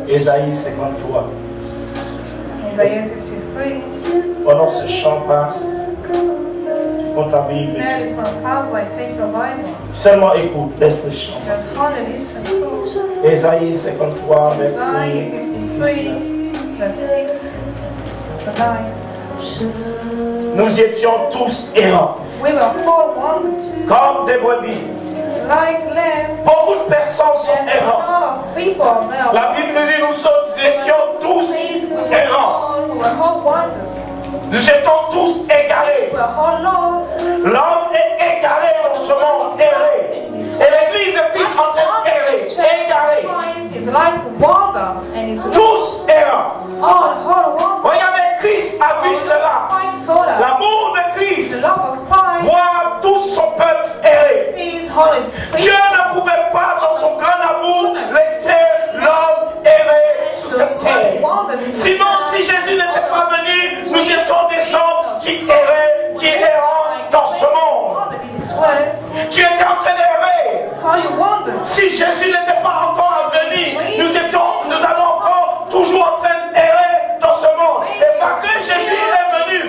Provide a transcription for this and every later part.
Ésaïe 53. Isaiah 53. Pendant ce chant passe, prends ta Bible. Now this song pass by, take your Bible. Seulement écoute, laisse le chant. Just only listen to Ésaïe 53, verset Isaiah 53, 6. verse 6 to 9. Nous étions tous errants, We were all wandered comme des brebis. like lambs, Beaucoup de personnes sont and a errantes. lot of people now. La Bible nous dit nous étions tous Says we were errants. all wonders. Nous étions tous égarés. We were all lost. L'homme est égaré dans ce monde, erré. Et l'église est tous en train d'errer, égaré. Christ is like water and is Tous errants. all water. Regardez, Christ a vu cela. Christ saw that. L'amour de The Christ love of Christ voit tout son peuple errer. sees all its Dieu ne pouvait pas, dans son grand amour, laisser l'homme errer sur cette terre. Sinon, si Jésus n'était pas venu, nous étions des hommes qui errent dans ce monde. Tu étais en train d'errer. Si Jésus n'était pas encore venu, nous allons encore toujours en train d'errer dans ce monde. Et malgré Jésus est venu,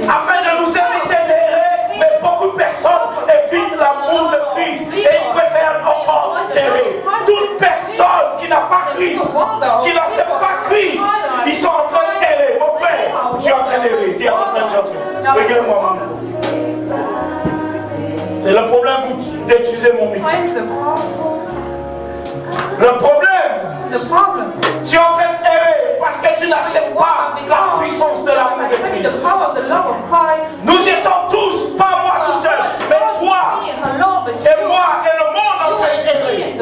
afin de nous éviter d'errer, mais beaucoup de personnes évitent l'amour de Christ et ils préfèrent encore errer. Toute personne qui n'a pas Christ, qui n'accepte pas Christ, ils sont en train d'errer. Mon frère, tu es en train d'errer. Dis à ton frère, tu es en train. Regarde-moi. C'est le problème d'utiliser mon micro. Le problème, tu es en train d'errer parce que tu n'acceptes pas la puissance de l'amour de Christ. Nous étions tous, pas moi tout seul, mais toi et moi et le monde en train d'errer.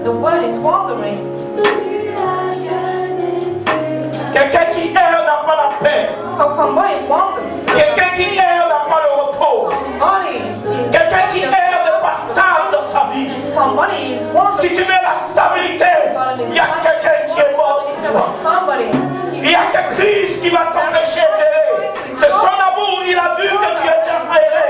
The word is wandering. Quelqu'un qui erre n'a pas la paix. So somebody wanders. Quelqu'un qui erre n'a pas le repos. Quelqu'un qui erre n'est pas stable dans sa vie. Somebody is wandering. Si tu veux la stabilité, il y a quelqu'un qui est mort pour toi. Il y a que Christ qui va t'empêcher d'errer. C'est son amour, il a vu que tu étais erré.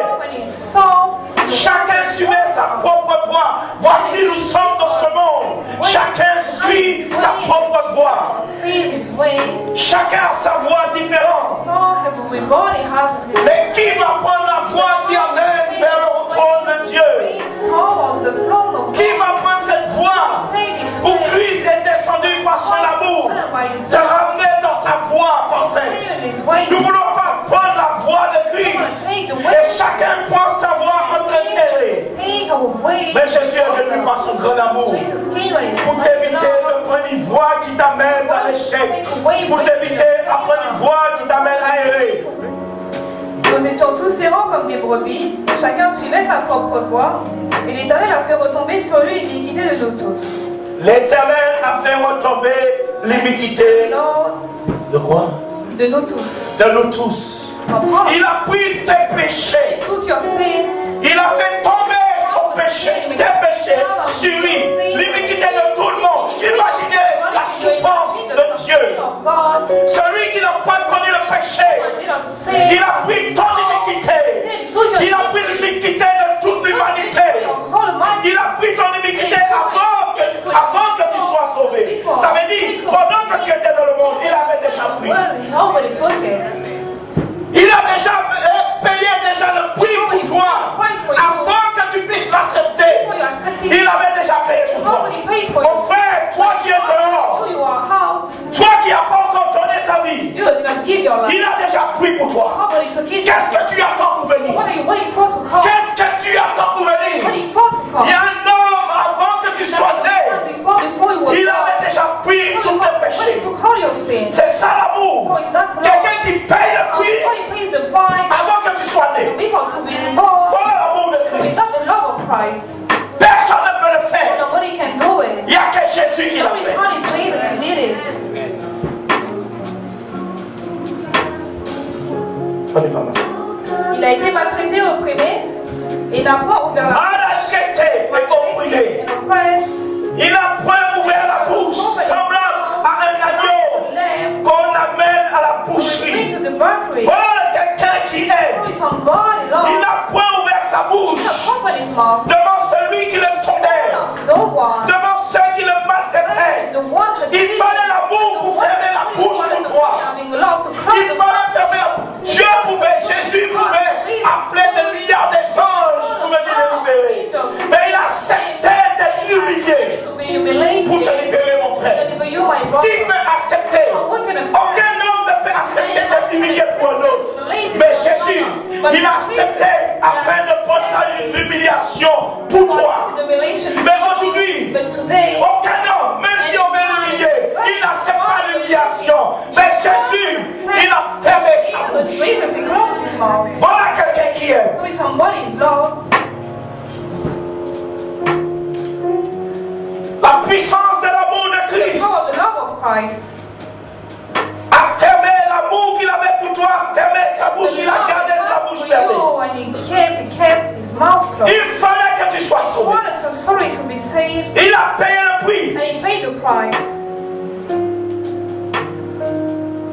Chacun suivait sa propre voie. Voici, nous sommes dans ce monde. Chacun suit sa propre voie. Chacun a sa voie différente. Mais qui va prendre la voie qui amène vers le trône de Dieu? Qui va prendre cette voie où Christ est descendu par son amour, te ramener dans sa voie parfaite? Nous ne voulons pas prendre la voie de Christ et chacun prend sa voie en train d'errer. Mais Jésus est venu par son grand amour pour t'éviter de prendre une voie qui t'amène dans l'échec, pour t'éviter à prendre une voie qui t'amène à errer. Nous étions tous errants comme des brebis, chacun suivait sa propre voie, et l'Éternel a fait retomber sur lui l'iniquité de nous tous. L'Éternel a fait retomber l'iniquité de quoi? De nous tous. De nous tous. Il a pris tes péchés. Il a fait tomber son péché, tes péchés sur lui. L'iniquité de tout le monde. Imaginez la souffrance de Dieu. Celui qui n'a pas connu le péché, il a pris ton iniquité. Il a pris l'iniquité de toute l'humanité. Il a pris ton iniquité avant que tu sois sauvé. Ça veut dire, pendant que tu étais dans le monde, il avait déjà pris. Il a déjà payé le prix pour toi. Avant que tu puisses l'accepter, il avait déjà payé pour toi. Mon frère, toi qui es dehors, toi qui n'as pas encore donné ta vie, il a déjà pris pour toi. Qu'est-ce que tu attends pour venir? Qu'est-ce que tu attends pour venir? Il y a un homme avant que tu sois né. Il avait déjà pris tous tes péchés. C'est ça l'amour. Quelqu'un qui paye le prix avant que tu sois né. Voilà l'amour de Christ. Personne ne peut le faire. Il n'y a que Jésus qui l'a fait. Il a été maltraité, opprimé, et n'a pas ouvert la bouche. Maltraité et opprimé. Il n'a point ouvert la bouche, semblable à un agneau qu'on amène à la boucherie. Voilà quelqu'un qui aime. Il n'a point ouvert sa bouche mocked. devant celui qui le tondait, No one. devant ceux qui le maltraitaient. The one that Il fallait l'amour pour fermer la bouche pour toi. Il fallait fermer la bouche. Dieu pouvait, Jésus pouvait appeler des milliards des anges pour venir le libérer. Mais il acceptait d'être humilié pour te libérer, mon frère. Qui peut accepter? Aucun homme ne peut accepter d'être humilié pour un autre. Mais Jésus, il a accepté afin de porter une humiliation pour toi. Mais aujourd'hui, aucun homme, même si on veut l'humilier, il n'accepte pas l'humiliation. Mais Jésus, il a fermé sa bouche. Voilà quelqu'un qui aime. La puissance de l'amour de Christ a fermé l'amour qu'il avait pour toi, a fermé sa bouche, il a gardé sa bouche fermée. Il fallait que tu sois sauvé. Il a payé le prix.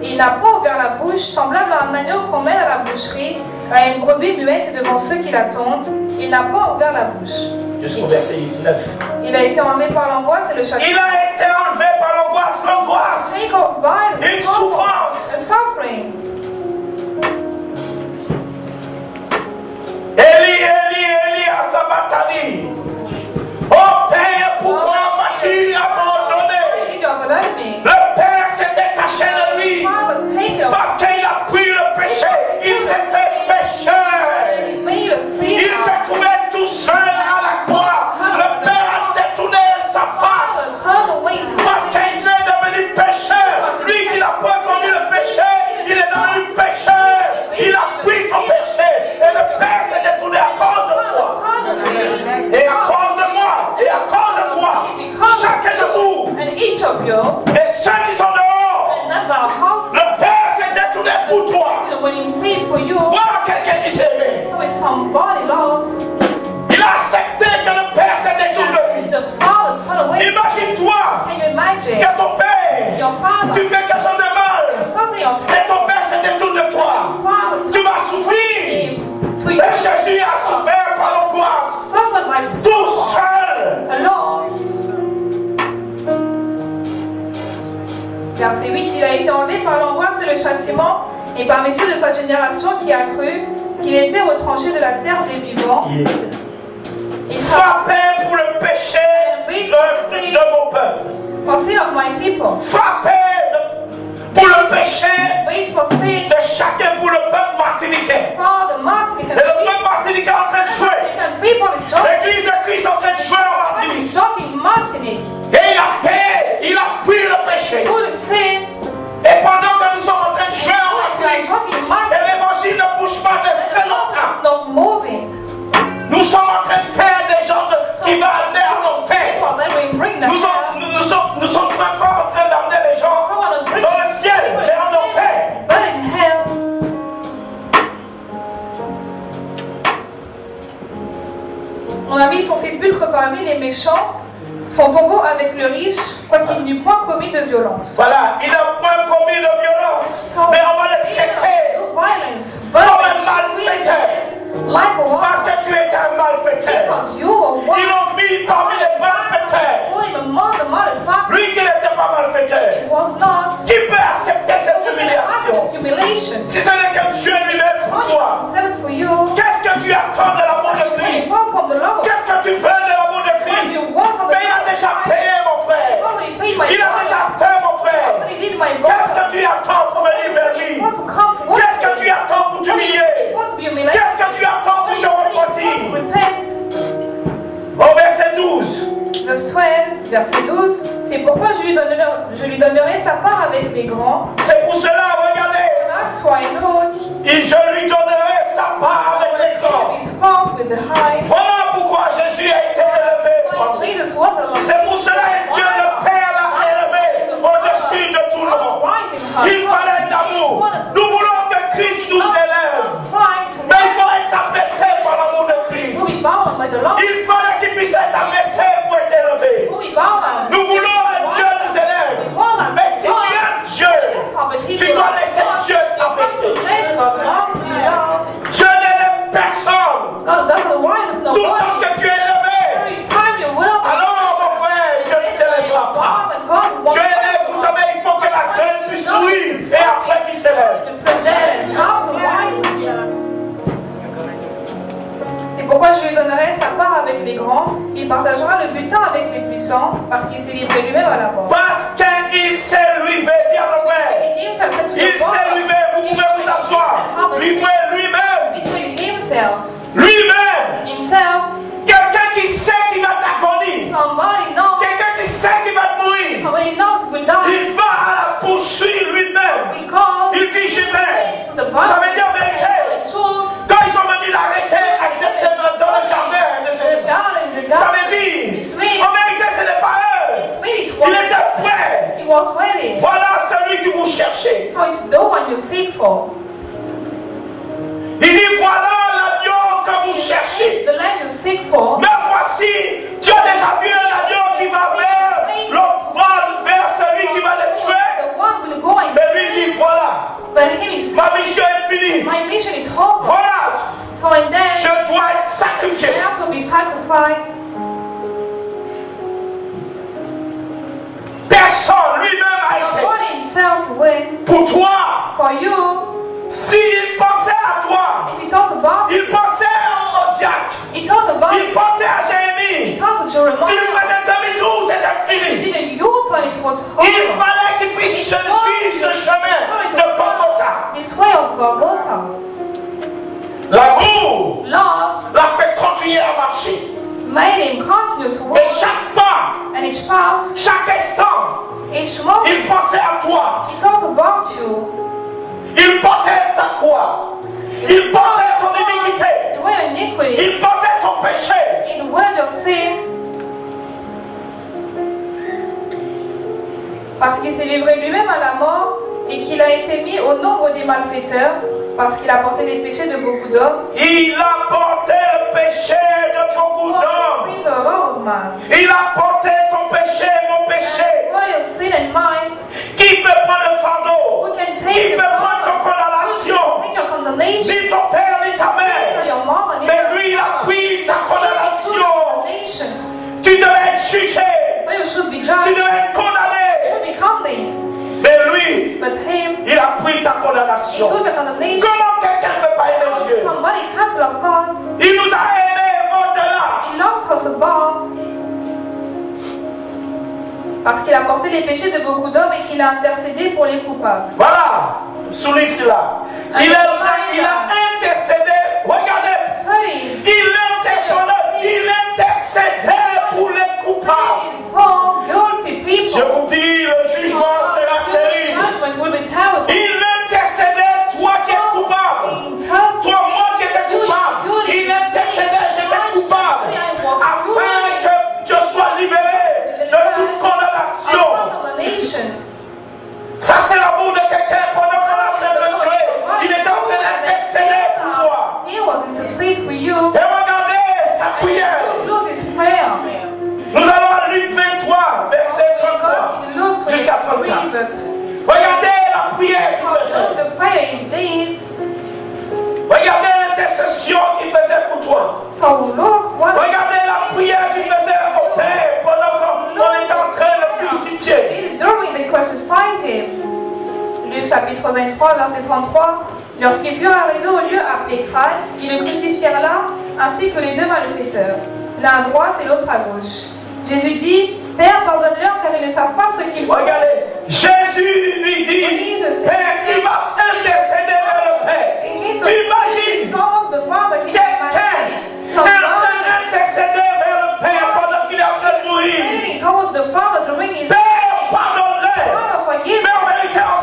Il n'a pas ouvert la bouche, semblable à un agneau qu'on mène à la boucherie, à une brebis muette devant ceux qui l'attendent. Il n'a pas ouvert la bouche. Jusqu'au verset 9. Il a été enlevé par l'angoisse et le châtiment. Il a été enlevé par l'angoisse, une souffrance. Eli, Eli, Eli, Asabatani. Oh Père, pourquoi m'as-tu abandonné? Le Père s'était caché de lui parce qu'il a pris le péché. Il s'est fait pécheur. Il s'est trouvé tout seul à la croix. Le Père a détourné sa face parce qu'il est devenu pécheur. Lui qui n'a pas connu le péché, il est devenu pécheur. Il a pris son péché et le Père s'est détourné à cause de toi. Et à cause de moi. Et à cause de toi. Chacun de vous. Et ceux qui sont dehors. Le Père s'est détourné pour toi. Voilà quelqu'un qui s'est aimé. Il a accepté que le Père s'est détourné de lui. Imagine-toi que ton Père, tu fais quelque chose de mal et ton Père se détourne de toi. Tu vas souffrir. Et Jésus a souffert par l'angoisse. Tout seul. Verset 8, il a été enlevé par l'angoisse et le châtiment, et par messieurs de sa génération qui a cru qu'il était retranché de la terre des vivants. Il frappait pour le péché de mon peuple. Frappez pour le péché de chacun, pour le peuple martiniquais. Et le peuple martiniquais est en train de jouer. L'église de Christ est en train de jouer en Martinique. Et il a pris le péché. Et pendant que nous sommes en train de jouer en Martinique, et l'évangile ne bouge pas de très longtemps. Nous sommes en train de faire des gens qui vont amener à nos fins. Nous sommes même pas en train d'amener les gens dans le ciel, mais en enfer. On a mis son sépulcre parmi les méchants, son tombeau avec le riche, quoiqu'il n'eut point commis de violence. Voilà, il n'a point commis de violence, mais on va le traiter comme un malfaiteur. Parce que tu es un malfaiteur. Ils l'ont mis parmi les malfaiteurs. Lui qui n'était pas malfaiteur. Qui peut accepter cette humiliation? Si ce n'est que Dieu lui-même pour toi. Qu'est-ce que tu attends de l'amour de Christ? Qu'est-ce que tu veux de l'amour de Christ? Mais il a déjà payé, mon frère. Il a déjà fait, mon frère. Qu'est-ce que tu attends pour venir vers lui? Qu'est-ce que tu attends pour t'humilier? Qu'est-ce que tu attends pour te repentir? Au verset 12. Verset 12. C'est pourquoi je lui donnerai sa part avec les grands. C'est pour cela, regardez. Et je lui donnerai sa part avec les grands. Voilà pourquoi Jésus a été élevé. C'est pour cela que Dieu le Père l'a élevé au-dessus de tout le monde. Il fallait l'amour. Nous voulons que Christ nous élève. Mais il faut être abaissé par l'amour de Christ. Il fallait qu'il puisse être abaissé pour être élevé. Nous voulons un Dieu nous élève. Mais si tu aimes Dieu, tu dois laisser Dieu t'abaisser. Dieu n'élève personne. Tout le temps que tu lui donnerait sa part avec les grands, il partagera le butin avec les puissants, parce qu'il s'est livré lui-même à la mort. Parce qu'il s'est livré, dis à ton frère. Il s'est livré, vous pouvez vous asseoir. Livré lui-même. Between himself. Lui-même. Himself. Quelqu'un qui sait qu'il va t'agonie. Somebody knows. Quelqu'un qui sait qu'il va mourir. Somebody knows will die. Il va à la poursuivre lui-même. Il dit j'y vais. Ça veut dire vérité. Quand ils sont venus l'arrêter, exactement dans le jardin de cette ça veut dire, en vérité ce n'est pas eux. Il était prêt. Voilà celui que vous cherchez. So it's the one you seek for. Il dit voilà l'agneau que vous cherchez. The lamb you seek for. Mais voici, tu as déjà vu un agneau qui va vers l'autre vol, vers celui qui va le tuer. Mais lui dit voilà, ma mission est finie. My mission is over. Voilà, So in then, je dois être sacrifié. I have to be sacrificed. Personne lui-même a été. God himself wins. Pour toi, For you, s'il pensait à toi, if he thought about it, il pensait au diacre, he thought about il it, pensait à he Jérémie. thought to S'il Jeremiah, faisait demi-tour, c'était he fini. did a U-turn, it was Il over. fallait qu'il puisse suivre ce chemin de Golgotha. This way of Golgotha. L'amour Love l'a fait continuer à marcher. made him continue to walk, Et chaque pas, and each path, chaque instant, each moment, il pensait à toi. he thought about you. Il portait ta croix. Il portait ton iniquité. The way of iniquity, Il portait ton péché. in the word of sin, parce qu'il s'est livré lui-même à la mort et qu'il a été mis au nombre des malfaiteurs, parce qu'il a porté les péchés de beaucoup d'hommes. Il a porté le péché de beaucoup d'hommes. Sins of a lot of man. Il a porté ton péché, mon péché. Royal sin and mine. Qui peut prendre le fardeau? Who can Qui take peut your prendre ton condamnation? take your condemnation? Ni ton père, ni ta mère. Your mother, Mais lui, il a pris ta condamnation. condemnation. Tu devais être jugé. But you should be Tu judged. devais être condamné. You should be condemned. Mais lui, But him, il a pris ta he condamnation. took the condemnation. Comment quelqu'un ne peut pas aimer Dieu? Somebody can't love God. Il nous a aimés au-delà. He loved us above. Parce qu'il a porté les péchés de beaucoup d'hommes et qu'il a intercédé pour les coupables. Voilà, souligne cela. Il a intercédé. Regardez, Sorry. il intercédait pour les coupables. For guilty people. Je vous dis, le jugement sera terrible. Judgment will be terrible. Il intercédait, toi qui es coupable. Toi, moi qui étais coupable. Il intercédait, j'étais coupable. Afin que je sois libéré de toute condamnation. Ça, c'est l'amour de quelqu'un pendant qu'on est en train de le tuer. Il est en train d'intercéder pour toi. He was intercede for you. Et regardez sa prière. Close his prayer. Nous allons à Luc 23, verset 33 jusqu'à 34. Regardez la prière qu'il faisait. The prayer he did. Regardez l'intercession qu'il faisait pour toi. So look what Regardez la prière qu'il faisait au Père pendant qu'on était en train de le crucifier. during they crucified him. Luc chapitre 23, verset 33. Lorsqu'ils furent arrivés au lieu appelé Craie, ils le crucifièrent là, ainsi que les deux malfaiteurs, l'un à droite et l'autre à gauche. Jésus dit, Père, pardonne-leur car ils ne savent pas ce qu'ils font. Regardez, Jésus lui dit, Père, il va intercéder vers le Père. Tu imagines quelqu'un est en train d'intercéder vers le Père pendant qu'il est en train de mourir. Père, pardonne-les. Mais en vérité, on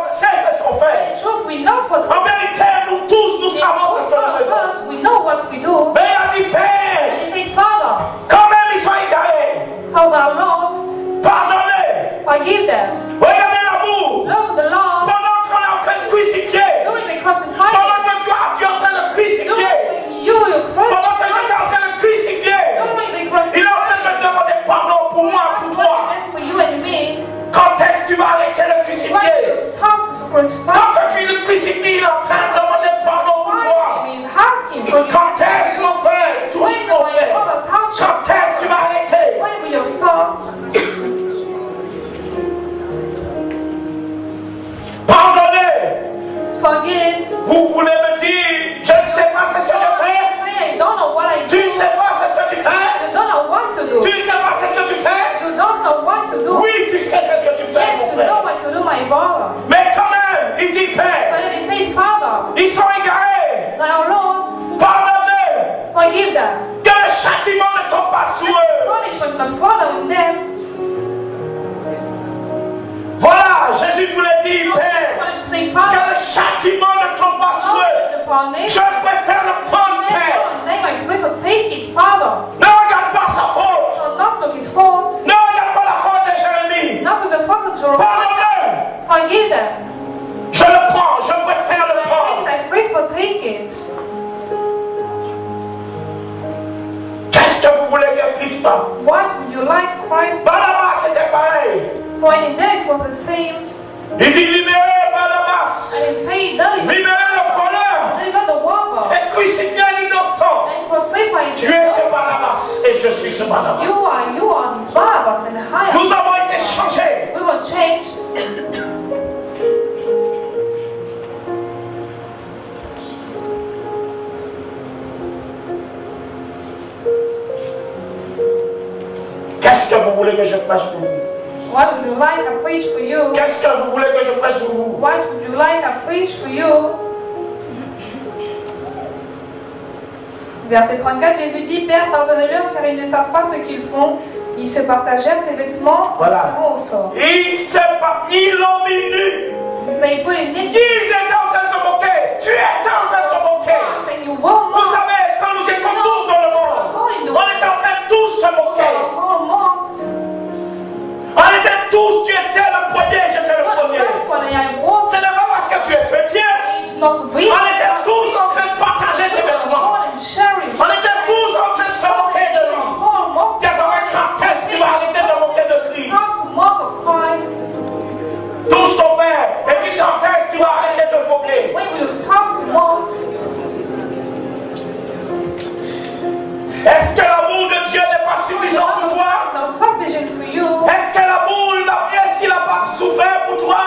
sait ce qu'on fait. En vérité, nous tous, nous savons ce que nous faisons. Mais il a dit, Père, quand même ils sont égarés. Pardonnez. Forgive them. Regardez l'amour. Look, the Lord, Pendant qu'on est en train de crucifier. during the crucifixion, Pendant que tu es en train de crucifier. you Pendant que j'étais en train de crucifier. during the Il est crucifixion, en train de me demander pardon pour moi, pour toi. for you and me. Quand est-ce que tu vas arrêter de When crucifier? you stop to crucify, Quand que tu le crucifies, il est en train de demander pardon pour toi. he is asking for Quand est-ce, mon frère? Touche mon frère. Quand est-ce que tu vas arrêter? when will you stop? Pardonnez. Forgive. Vous voulez me dire, je ne sais pas ce que je fais. I don't know what I Tu ne do. sais châtiment ne tombe pas sur eux. Punishment must fall on them. Voilà, Jésus vous l'a dit, Père, God is saying, que Father, le châtiment ne tombe pas sur eux. upon them. Je préfère le prendre, Père. Name, I pray for take it, Father. Ne regarde pas sa faute. Shall not look his faults. Ne regarde pas la faute de Jérémie. Not with the fault of Jeremiah. Pardonne-le. Forgive them. Je le prends, je préfère le prendre. I pray for take it. Qu'est-ce que vous voulez que Christ fasse? What would you like Christ? Barnabas, c'était pareil. So in there it was the same. Il dit libérez Barnabas. And he said, deliver Libérez le voleur. the robber. Et crucifiez l'innocent. And crucify Tu es ce Barnabas et je suis ce Barnabas. You are this Barabbas and higher. Nous avons été changés. We were changed. Qu'est-ce que vous voulez que je prêche pour vous? What would you like I preach for you? Qu'est-ce que vous voulez que je prêche pour vous? What would you like I preach for you? Verset 34, Jésus dit, Père, pardonne-leur car ils ne savent pas ce qu'ils font. Ils se partagèrent ses vêtements en tirant au sort. Ils l'ont mis nu. They put it in. Ils étaient en train de se moquer. Tu étais en train de se moquer. Vous savez, quand nous étions tous dans le monde, on était en train de tous se moquer. On était tous, tu étais le premier, j'étais le premier. Ce n'est pas parce que tu es chrétien. On était tous en train de partager ses vêtements. On était tous en train de se moquer de lui. Tu attendais quand est-ce que tu vas arrêter de moquer de Christ? Touche ton frère et puis quand est-ce que tu vas arrêter de moquer? Est-ce que l'amour de Dieu n'est pas suffisant pour toi? Est-ce que l'amour, est-ce qu'il n'a pas souffert pour toi?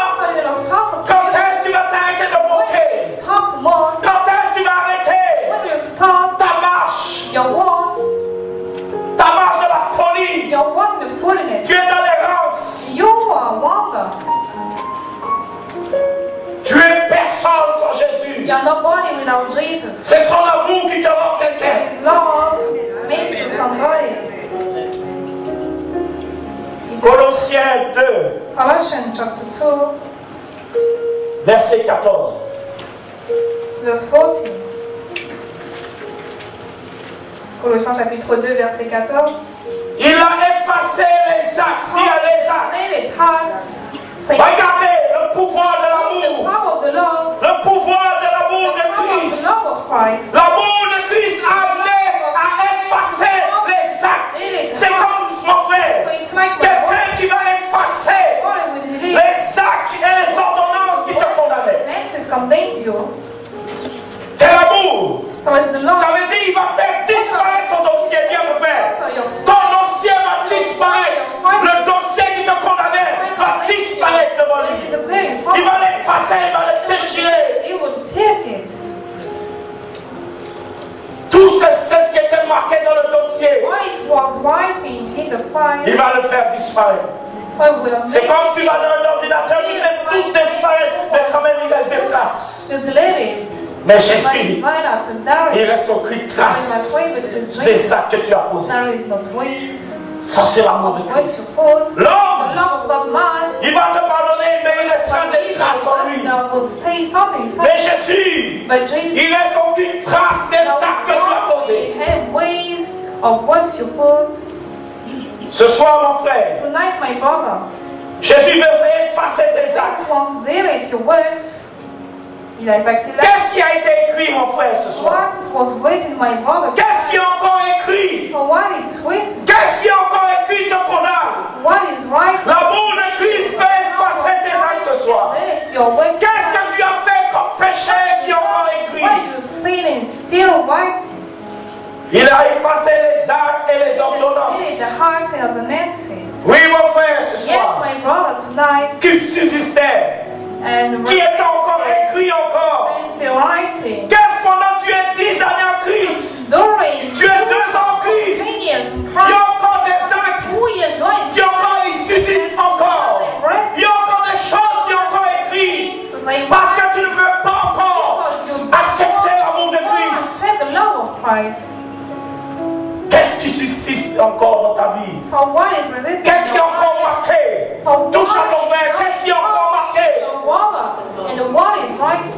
Quand est-ce que tu vas t'arrêter de moquer? Quand est-ce que tu vas arrêter ta marche? Ta marche de la folie. Tu es dans l'errance. Tu es personne sans Jésus. You are nobody without Jesus. C'est son amour qui te rend quelqu'un. His love makes you somebody. Colossiens 2, Colossians chapter 2, verset 14. verse 14. Colossiens chapitre 2, verset 14. Il a effacé les actes. Il a les actes. Regardez le pouvoir de l'amour. Le pouvoir de l'amour de Christ. L'amour de Christ a amené à effacer les actes. C'est comme mon frère. Quelqu'un qui va effacer les actes et les ordonnances qui te condamnaient. Quel amour! Ça veut dire qu'il va faire disparaître ton dossier. Bien mon frère. Ton dossier va disparaître. Le dossier qui te condamnait va disparaître devant lui. Il va l'effacer, il va le déchirer. Tout ce qui était marqué dans le dossier, il va le faire disparaître. C'est comme tu vas dans un ordinateur, tu fais tout disparaître, mais quand même il reste des traces. Mais Jésus, il reste aucune trace des actes que tu as posés. Ça c'est l'amour de Christ. L'homme, il va te pardonner, mais il restera des traces en lui. Mais Jésus, il reste aucune trace des actes que tu as posés. Ce soir, mon frère, Jésus veut effacer tes actes. Qu'est-ce qui a été écrit, mon frère, ce soir? Qu'est-ce qui est encore écrit? Qu'est-ce qui est encore écrit te condamne? L'amour de Christ peut effacer tes actes ce soir. Qu'est-ce que tu as fait comme péché qui est encore écrit? Il a effacé les actes et les ordonnances. Oui, mon frère, ce soir, qui subsistait, qui est encore écrit encore. Qu'est-ce pendant tu es 10 années en Christ? Tu es 2 ans en Christ. Il y a encore des actes qui encore ils subsistent encore. Il y a encore des choses qui sont encore écrites. Parce que tu ne veux pas encore accepter l'amour de Christ. Qu'est-ce subsiste encore dans ta vie? So what is resisting Qu'est-ce qui est your encore life? marqué? So what Touche à ton frère, is qu'est-ce qui est encore marqué? the water? And the water is right.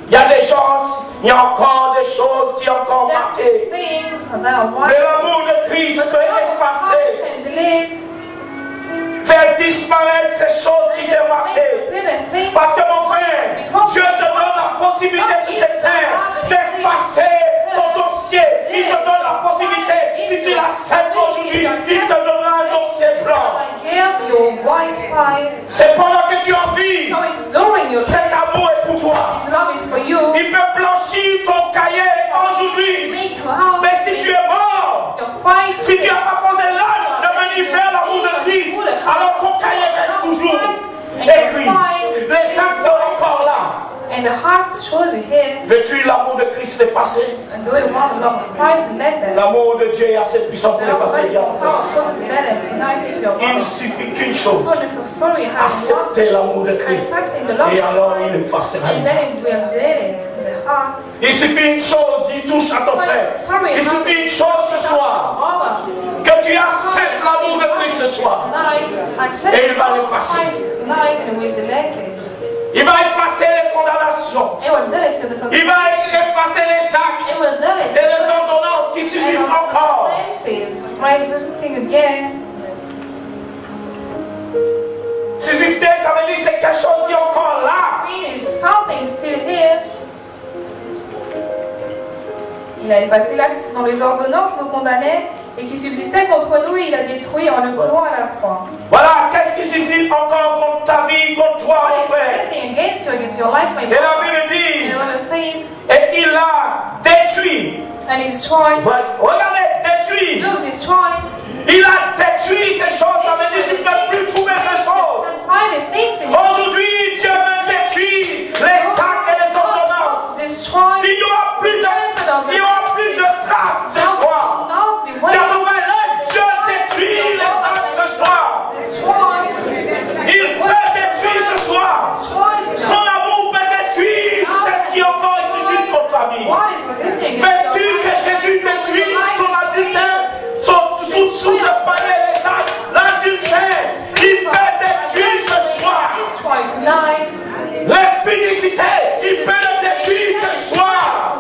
Il y a des choses, il y a encore des choses qui sont encore marquées. Things that are Mais l'amour de Christ peut effacer, and delete. faire disparaître ces choses qui sont marquées. Parce que mon frère, Dieu te donne la possibilité sur cette terre d'effacer ton dossier. Il te donne la possibilité, si tu l'acceptes aujourd'hui, il te donnera un dossier blanc. C'est pendant que tu en vis, So it's during your life. cet amour est pour toi. His love is for you. Il peut blanchir ton cahier aujourd'hui. Make you out. Mais si tu es mort, Your fight. si tu n'as pas posé l'âme de venir vers l'amour de Christ, alors ton cahier reste toujours écrit. Les actes sont encore là. And the hearts should be here. Veux-tu l'amour de Christ effacé? And do you want the love of Christ? Let them. L'amour de Dieu est assez puissant pour The love of effacer. Christ is powerful. Let them tonight into your Il ne heart. suffit qu'une chose. So necessary have one. Accepter l'amour de Christ. Accepting the love Et of alors il Christ. effacera And les let actes. him dwell in it in the heart. Il suffit une chose, dis touche à ton frère. Il suffit une chose ce soir. Que tu acceptes l'amour de Christ ce soir. Et il va l'effacer. Il va effacer les condamnations. Il va effacer les actes et les ordonnances qui suffisent encore. Subsister, ça veut dire que c'est quelque chose qui est encore là. Il a effacé l'acte dont les ordonnances nous condamnaient et qui subsistait contre nous et il a détruit en le clouant à la croix. Voilà, qu'est-ce qui suscite encore contre ta vie, contre toi, mon frère? Against your life, my Et la Bible dit, And the Bible says, et il a détruit. and he destroyed. Regardez, détruit. Look, destroyed. Il a détruit ces choses, ça veut dire que tu ne peux plus trouver ces choses. And find the things in your Aujourd'hui, Dieu veut détruire les sacs et les ordonnances. destroyed. Il n'y aura plus de traces ce soir. Tu as trouvé là, Dieu détruit les sacs ce soir. Il peut détruire ce soir. Son amour peut détruire ce qui encore suscite contre ta vie. Veux-tu que Jésus détruise ton adultère sous ce panier les sacs, l'adultère? Il peut détruire ce soir. L'impudicité, il peut le détruire ce soir.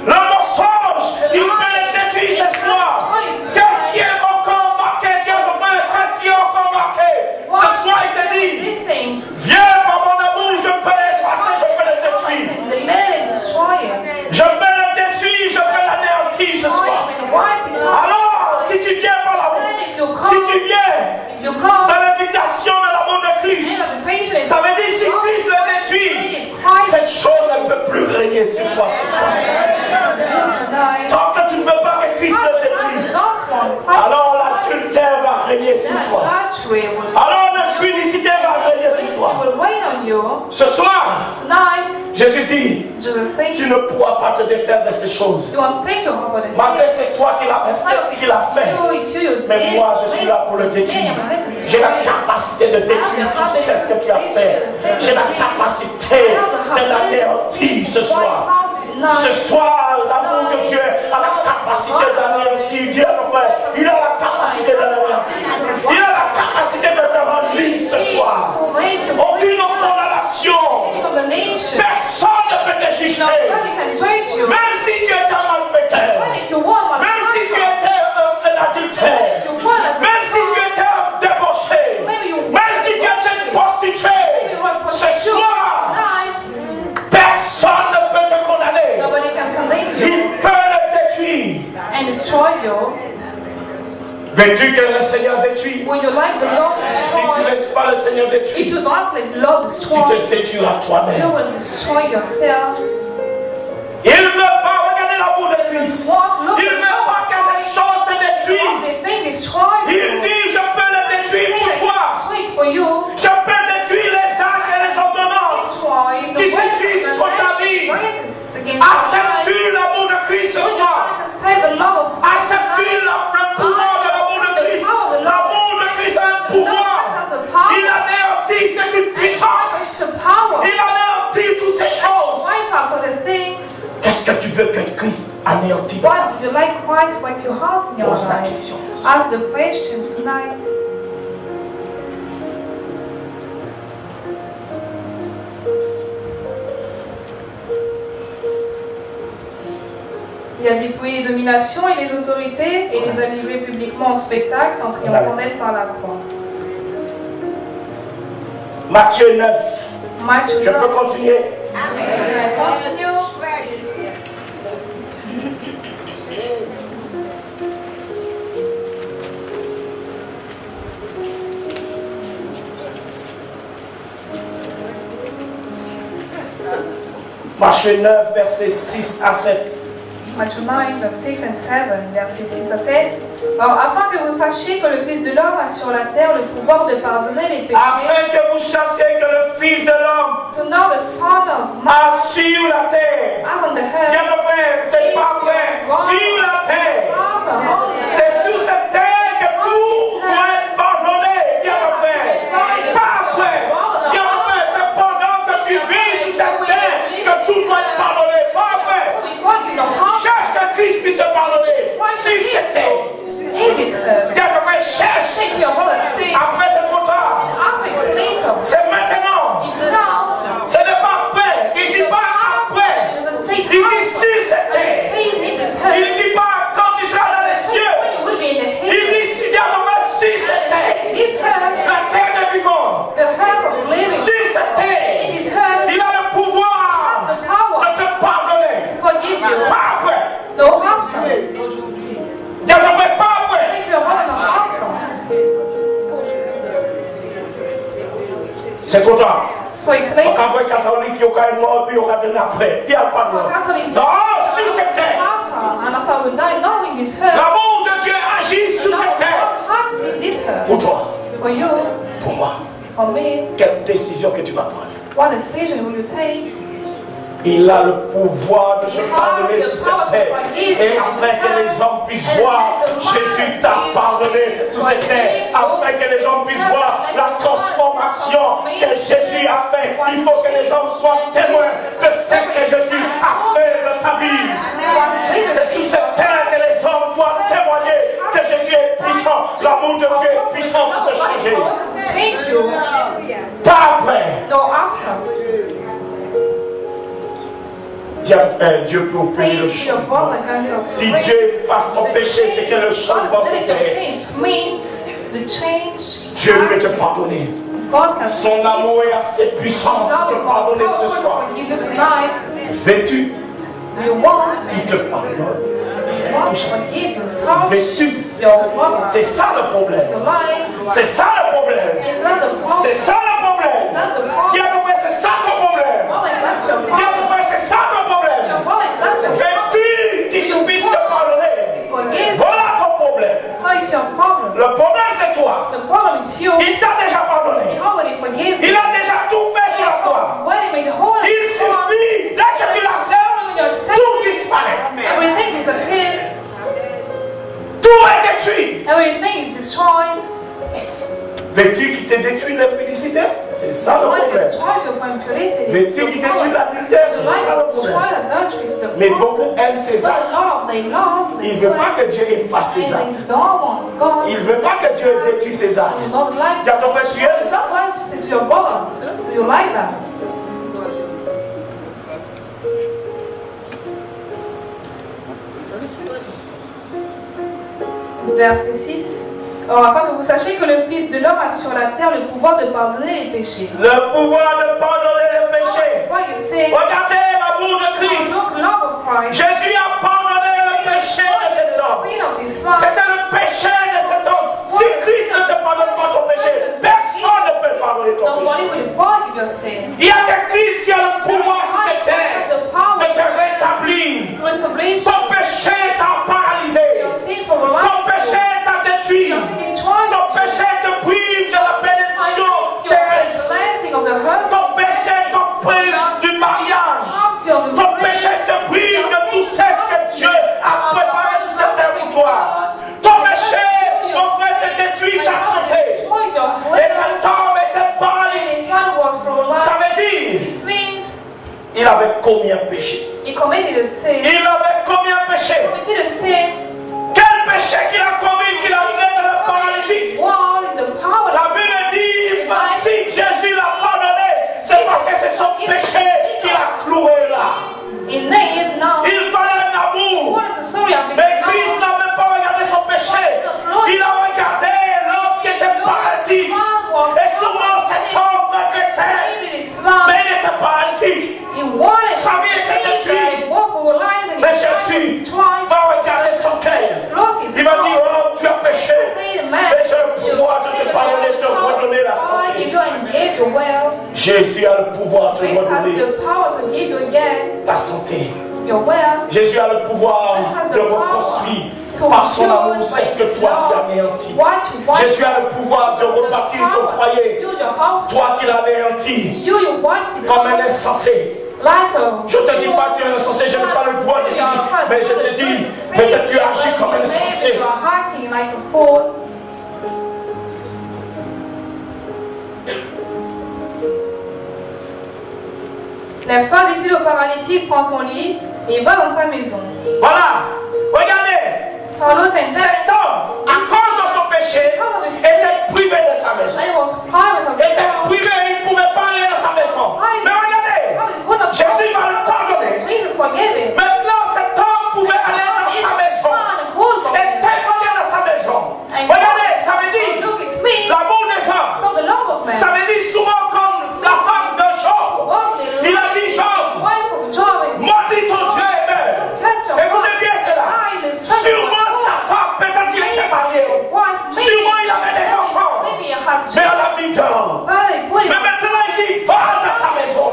Le mensonge, il peut le détruire ce soir. Qu'est-ce qui est encore marqué, qu'est-ce qui est encore marqué? Ce soir, il te dit, viens par mon amour, je peux l'effacer, je peux le détruire. Je peux le détruire, je peux l'anéantir ce soir. Alors, si tu viens par l'amour, si tu viens dans l'invitation de l'amour de Christ, ça veut dire si Christ le détruit, cette chose ne peut plus régner sur toi ce soir. Tant que tu ne veux pas que Christ le détruise, alors l'adultère va régner sur toi. Alors l'impudicité va régner sur toi. Ce soir, Jésus dit, tu ne pourras pas te défaire de ces choses. Malgré c'est toi qui l'as fait. Mais moi, je suis là pour le détruire. J'ai la capacité de détruire tout ce que tu as fait. J'ai la capacité de l'anéantir ce soir. Ce soir, l'amour de Dieu a la capacité d'anéantir. Dieu, il a la capacité de l'anéantir. Il a la capacité de te rendre libre ce soir. Aucune condamnation. Personne ne peut te juger. Même si tu étais un malfaiteur. Même si tu étais un adultère. Même si tu étais un débauché. Même si tu étais une prostituée. Ce soir, personne ne peut te condamner. Il peut le détruire. Veux-tu que le Seigneur détruise? Si tu ne laisses pas le Seigneur détruire, tu te détruiras toi-même. Il ne veut pas, regarder l'amour de Christ. Il ne veut pas que cette chose te détruise. Il dit, je peux le détruire pour toi. Je peux détruire les actes et les ordonnances qui suffisent pour ta vie. Acceptes-tu l'amour de Christ ce soir? Acceptes-tu le pouvoir de l'amour de Christ? L'amour de Christ a un pouvoir. Il anéantit cette puissance. Il anéantit toutes ces choses. wipe out all the things. Qu'est-ce que tu veux que Christ anéantisse? What would you like Christ to wipe your heart in your Pose la life? question. Ask the question tonight. Il a déployé les dominations et les autorités et les a livrés publiquement en spectacle en triomphant d'elle par la croix. Matthieu 9. Matthieu Je peux continuer? Continue. Matthieu 9, versets 6 à 7. Matthieu 9, verse 6 and 7, versets 6 à 7. Alors, afin que vous sachiez que le Fils de l'homme a sur la terre le pouvoir de pardonner les péchés. Afin que vous sachiez que le Fils de l'homme To know the Son of Man a sur la terre. as on the earth. Tiens mon frère, c'est pas vrai. Sur la terre. C'est sur cette terre que tout doit être pardonné. Tiens mon frère. Pas après. Tiens mon frère, c'est pendant que tu vis sur cette terre que tout doit être pardonné. Pas après. Cherche que Christ puisse te pardonner. Sur cette terre. In this earth. Tiens mon frère, cherche. Say to your brother, say, Après c'est trop tard. after it's later. C'est maintenant. It's now. Ce n'est pas après. Il ne dit pas après. It doesn't say Il dit after. sur cette terre. It says in this Il earth. ne dit pas quand tu seras dans les cieux. When you will be in the Il heaven. dit si Dieu va sur cette terre. This earth. La terre des vivants. The earth of living. Sur cette terre. In this earth. Il a le pouvoir The power de te pardonner. to forgive you. Pas après. No after. Dieu ne fait pas après. Say to your brother, no after. C'est trop tard. So it's On later. va voir catholique qui a mort puis on va donner après. Dis à So pardon. Catholics Non, sur cette terre. after. And after we die, now in this earth. L'amour de Dieu agit sur cette terre. God acts in this earth. Pour toi, For you, pour moi. for me, Quelle décision que tu vas prendre? what decision will you take? Il a le pouvoir de te pardonner sur cette terre. Et afin que les hommes puissent voir, Jésus t'a pardonné sur cette terre. Afin que les hommes puissent voir la transformation que Jésus a fait. Il faut que les hommes soient témoins de ce que Jésus a fait de ta vie. C'est sur cette terre que les hommes doivent témoigner que Jésus est puissant. L'amour de Dieu est puissant pour te changer. To change you. Pas après. No after. Dis à ton frère, Dieu peut opérer le Say to your changement. brother, God, Si Dieu efface ton péché, c'est que le changement s'opère. means the change. Dieu peut te pardonner. God can Son amour est assez puissant pour te pardonner ce soir. forgive you tonight. Veux-tu Do you want? qu'il te pardonne? Want to forgive you? Touch Veux-tu? your brother. C'est ça le problème. Your life. C'est ça le problème. It's not the problem. C'est ça le problème. Not the problem. Dis à ton frère, c'est ça ton problème. Not like that's your Dis à problem. ton frère, c'est ça ton problème. Your brother, that's your problem. Veux-tu qu'il puisse te pardonner? Forgive. Voilà ton problème. How is your problem? Le problème, c'est toi. The problem is you. Il t'a déjà pardonné. He already forgive you. Il a déjà tout fait sur la croix. When he made whole Il suffit, dès que tu l'acceptes, when you're saved, tout disparaît. everything disappears. Tout est détruit. Everything is destroyed. Veux-tu qu'il te détruit l'impudicité? C'est ça le When it problème. destroys your impurity, Veux-tu qu'il détruit l'adultère? C'est ça le destroy problème. adultery is the Mais problem. beaucoup aiment ses But a actes. lot they love Il ne veut pas que Dieu efface ses and actes. they don't want God. Il ne veut pas que Dieu détruise ses actes. They don't like Dis à ton frère, tu aimes ça? Why is it to your brother? Do you like that? Verset 6. Alors, afin que vous sachiez que le Fils de l'homme a sur la terre le pouvoir de pardonner les péchés. Le pouvoir de pardonner les péchés. Why you say, Regardez l'amour de Christ. look, love of Christ. Jésus a pardonné le péché de cet homme. Sin of this man. C'était le péché de cet homme. Si Christ ne te pardonne pas ton péché, personne ne peut pardonner ton Nobody péché. will forgive your sin. Il y a que Christ qui a le pouvoir sur cette terre The power de te rétablir. restoration. Ton péché t'a paralysé. Your sin for Ton life. péché t'a détruit. Your sin destroys. Ton péché te prive de la bénédiction terrestre. Blessing of the hurt. Ton péché te prive du mariage. Ton péché te prive de tout ce que Dieu a préparé sur cette terre pour toi. Ton péché, mon frère, te détruit ta santé. Et cet homme était paralysé. Ça veut dire Il avait commis un péché. He committed a sin. Il avait commis un péché. He committed a sin. Quel péché qu'il a commis qu'il a mis dans le paralytique? La Bible dit, si Jésus l'a pardonné, c'est parce que c'est son péché qu'il a cloué là. Il fallait un amour. Mais Christ n'a même pas regardé son péché. Il a regardé l'homme qui était paralytique. Et souvent cet homme regrettait. Mais il était paralytique. Sa vie était détruite. Mais Jésus va regarder son cœur. Il va dire, oh, tu as péché. Mais j'ai le pouvoir de te pardonner, de te redonner la santé. Jésus a le pouvoir de te redonner ta santé. Jésus a le pouvoir de reconstruire. Par son amour, c'est ce que toi tu as anéanti. Jésus a le pouvoir de rebâtir ton foyer. Toi qui l'as anéanti comme un insensé. Je ne te dis pas que tu es insensé, je n'ai pas le droit de te dire, mais je te dis, peut-être tu agis comme un insensé. Lève-toi, dit-il au paralytique, prends ton lit et va dans ta maison. Voilà, regardez. Cet homme, à cause de son péché, était privé de sa maison. Était privé, il ne pouvait pas aller dans sa maison. Mais regardez, Jésus va le pardonner. Maintenant, cet homme pouvait aller dans sa maison et témoigner dans sa maison. Regardez, ça veut dire l'amour des hommes. Ça veut dire souvent comme la femme de Job. Il a dit Job, maudit ton Dieu et meurt. Écoutez bien cela. Sûrement sa femme, peut-être qu'il était marié. Sûrement il avait des enfants. Mais on l'a mis dehors. Mais maintenant il dit, va dans ta maison.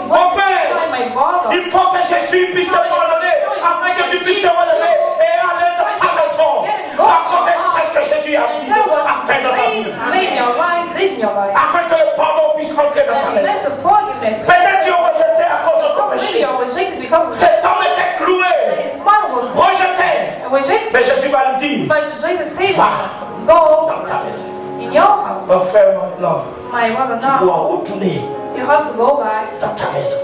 Mon frère, il faut que Jésus puisse te pardonner afin que tu puisses te relever et aller dans ta maison. Raconter ce que Jésus a dit afin de ta vie. Afin que le pardon puisse rentrer dans ta maison. Peut-être tu es rejeté à cause de ton péché. Cet homme était cloué, rejeté. Mais Jésus va lui dire, va dans ta maison. Mon frère, maintenant, tu dois retourner dans ta maison.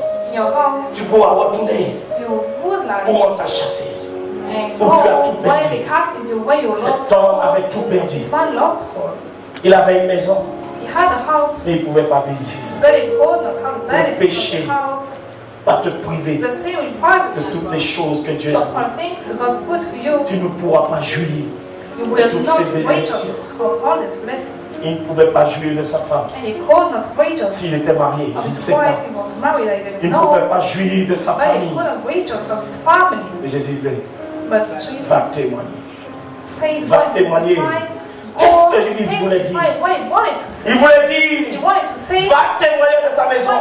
Tu dois retourner où on t'a chassé. Où tu as tout perdu. Cet homme avait tout perdu. Il avait une maison. Mais il ne pouvait pas payer ça. Le péché va te priver de toutes les choses que Dieu a fait. Tu ne pourras pas jouir de toutes ces bénédictions. Il ne pouvait pas jouir de sa femme. S'il était marié, je ne sais pas. Il ne pouvait pas jouir de sa famille. Mais Jésus dit, va témoigner. Va témoigner. Qu'est-ce que il voulait dire? Il voulait dire, va témoigner de ta maison.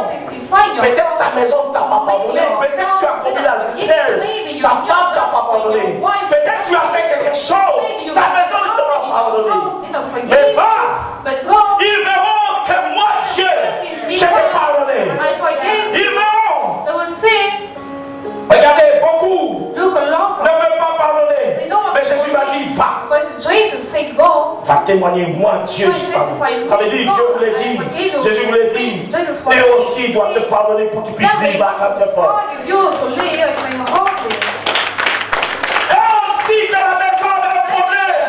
Peut-être ta maison ne t'a pas pardonné. Peut-être tu as commis l'adultère. Ta femme ne t'a pas pardonné. Peut-être tu as fait quelque chose. Ta maison ne t'a pas pardonné. Mais va. Ils verront que moi, Dieu, je t'ai pardonné. Ils verront. Regardez, beaucoup ne veulent pas pardonner. Mais Jésus m'a dit, va. Va témoigner, moi, Dieu, je pardonne. Ça veut dire, Dieu voulait dire, Jésus voulait dire, et aussi doit te pardonner pour qu'il puisse vivre à très fort. Et aussi que la maison avait un problème.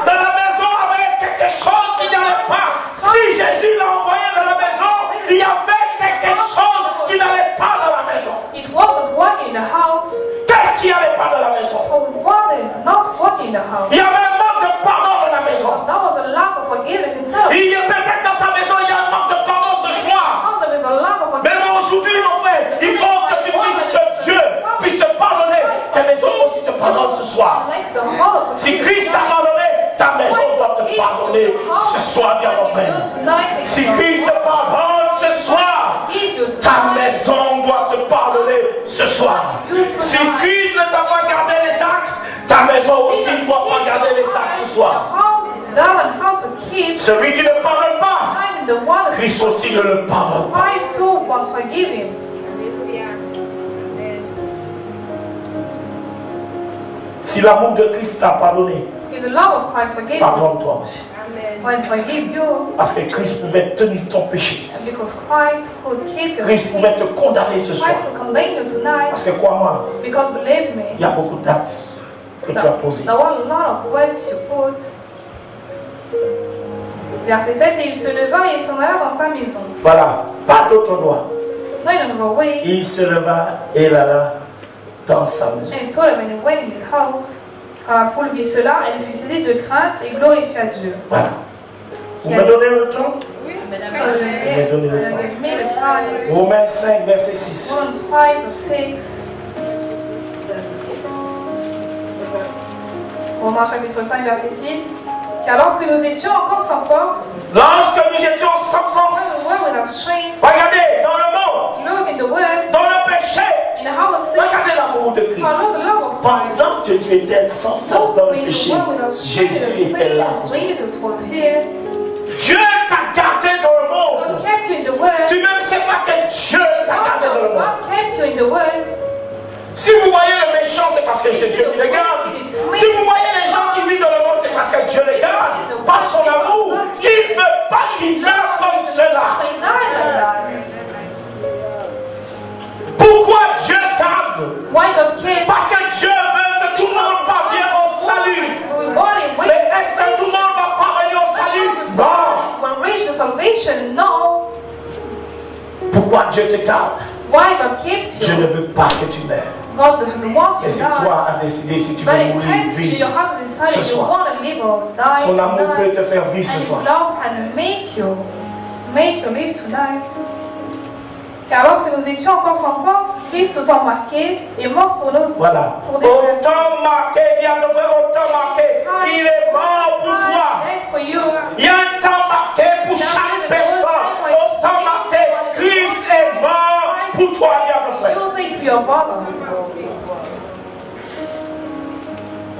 Dans la maison avait quelque chose qui n'allait pas. Si Jésus l'a envoyé dans la maison, il y avait quelque chose qui n'allait pas dans la maison. Qu'est-ce qui n'allait pas dans la maison? Il y avait un manque de pardon dans la maison. Il y a peut-être dans ta maison, il y a un manque de pardon ce soir. Mais aujourd'hui, mon frère, il faut que tu puisses que Dieu puisse te pardonner. Que les autres aussi te pardonnent ce soir. Si Christ t'a pardonné, ta maison doit te pardonner ce soir, dis à mon frère. Si Christ te pardonne ce soir, ta maison doit te pardonner ce soir. Si Christ ne t'a pas gardé les sacs, ta maison aussi ne doit pas garder les sacs ce soir. Celui qui ne pardonne pas, Christ aussi ne le pardonne pas. Si l'amour de Christ t'a pardonné, pardonne-toi aussi. Parce que Christ pouvait tenir ton péché. because Christ could keep your Christ pouvait te condamner ce soir. Christ will condemn you tonight. Parce que crois-moi, Because believe me, il y a beaucoup d'actes que tu as posés. there were a lot of words you put. Verset 7, et il se leva et il s'en alla dans sa maison. Voilà, pas d'autre droit. No, in another way. Il se leva et il alla dans sa maison. And he stood up and he went in his house. Quand la foule vit cela, elle fut saisie de crainte et glorifia Dieu. Voilà. Vous me donnez le temps? Oui, Vous me donnez le temps. Give me the time. Romains 5, verset 6. Romans 5, verse 6. Romains chapitre 5, verset 6. Car lorsque nous étions encore sans force, Lorsque nous étions sans force, when we were without strength, regardez, dans le monde, look in the world, dans le péché, in our sin, regardez l'amour de Christ. follow the love of Christ. Pendant que tu étais sans force dans le When péché, we were without strength Jésus in était là. sin, Jesus was here. Dieu t'a gardé dans le monde. God kept you in the world. Tu ne sais pas que Dieu t'a gardé dans le monde. God kept you in the world. Si vous voyez le méchant, c'est parce que c'est Dieu qui les garde. Si vous voyez les gens qui vivent dans le monde, c'est parce que Dieu les garde. Par son amour, il ne veut pas qu'ils meurent comme cela. Pourquoi Dieu garde? Why God kept? Parce que Dieu veut que tout le monde parvienne au salut. Mais est-ce que tout le monde va parvenir au salut? Non. Will reach the salvation? No. Pourquoi Dieu te garde? Why God keeps Dieu you? ne veut pas que tu meurs. God doesn't want you Et to c'est die. toi à décider si tu veux But mourir it's ou time to you. vivre. You have to decide Ce if you soir. want to live or die. Son amour peut tonight. te faire vivre And ce His soir. love can make you live tonight. Car lorsque nous étions encore sans force, Christ, autant marqué, est mort pour nous. Voilà. Pour des Autant marqué, dis à ton frère, autant marqué. Il est mort pour toi. Death for you. Il y a un temps marqué pour chaque personne. Autant marqué. Christ est mort pour toi, dis à ton frère. You will say to your brother,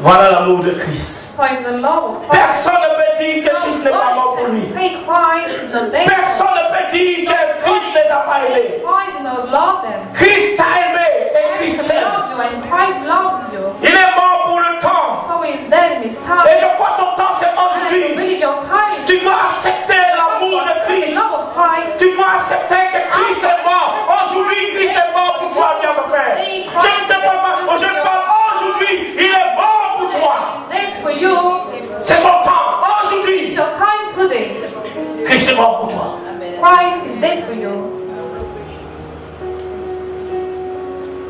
Voilà l'amour de Christ. for it's the love of Christ. Personne ne peut dire que Christ n'est pas mort pour lui. Say Christ is the death. Personne ne peut dire que Christ ne les a pas aimés. Christ did not love them. Christ t'a aimé et Christ Christ t'aime. loved you and Christ loves you. Il est mort pour le temps. So he is dead in his time. Et je crois que ton temps c'est And I aujourd'hui. believe your time is Tu dois accepter l'amour de the Christ. love of Christ. Tu dois accepter que Christ est mort. Aujourd'hui, Christ est mort pour toi, bien mon frère. Je ne te parle pas, je parle aujourd'hui. Il est mort pour toi. Dead for you. C'est ton temps. It's Aujourd'hui, your time today. Christ est mort pour toi. Christ is dead for you.